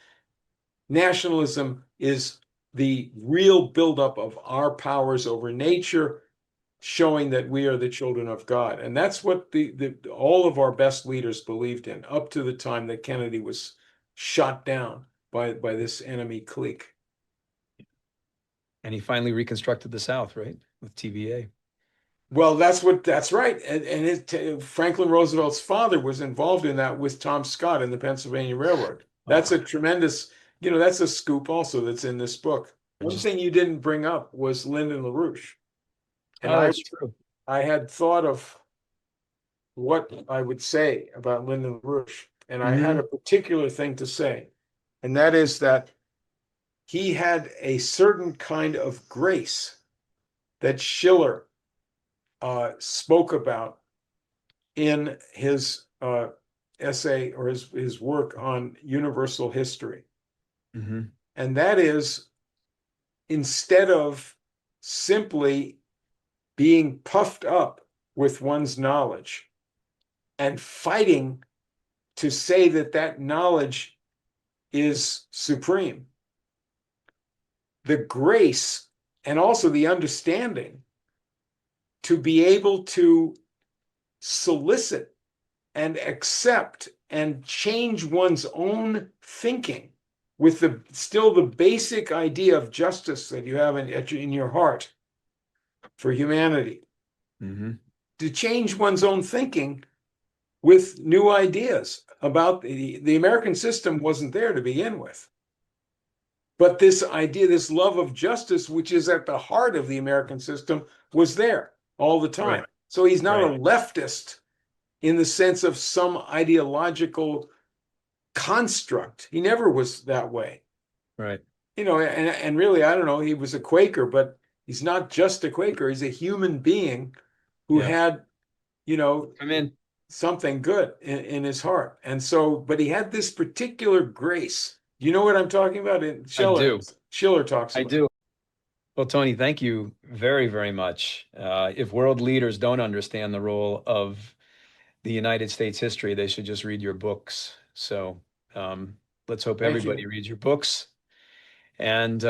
Nationalism is the real buildup of our powers over nature, showing that we are the children of God. And that's what all of our best leaders believed in up to the time that Kennedy was shot down by this enemy clique. And he finally reconstructed the South, right? With TVA. Well, that's right. And Franklin Roosevelt's father was involved in that with Tom Scott in the Pennsylvania Railroad. That's a Oh, tremendous, that's a scoop also that's in this book. I One just, thing you didn't bring up was Lyndon LaRouche. And oh, that's true. I had thought of what I would say about Lyndon LaRouche, and I had Hmm. a particular thing to say, and that is that he had a certain kind of grace that Schiller spoke about in his essay or his work on universal history. Hmm. And that is, instead of simply being puffed up with one's knowledge and fighting to say that that knowledge is supreme, the grace and also the understanding to be able to solicit and accept and change one's own thinking with the basic idea of justice that you have in your heart for humanity, Hmm. to change one's own thinking with new ideas about the American system wasn't there to begin with. But this idea, this love of justice, which is at the heart of the American system, was there all the Right. time. So he's not a Right. leftist in the sense of some ideological construct. He never was that way. Right. And really, I don't know, he was a Quaker, but he's not just a Quaker. He's a human being who Yeah. had, you know, I'm in. something good in his heart. And so, but he had this particular grace. You know what I'm talking about? I do. Schiller talks I about. do. Well, Tony, thank you very, very much. If world leaders don't understand the role of the United States history, they should just read your books. So um, let's hope Thank everybody you. reads your books. And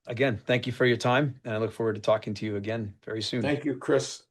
again, thank you for your time. And I look forward to talking to you again very soon. Thank you, Chris.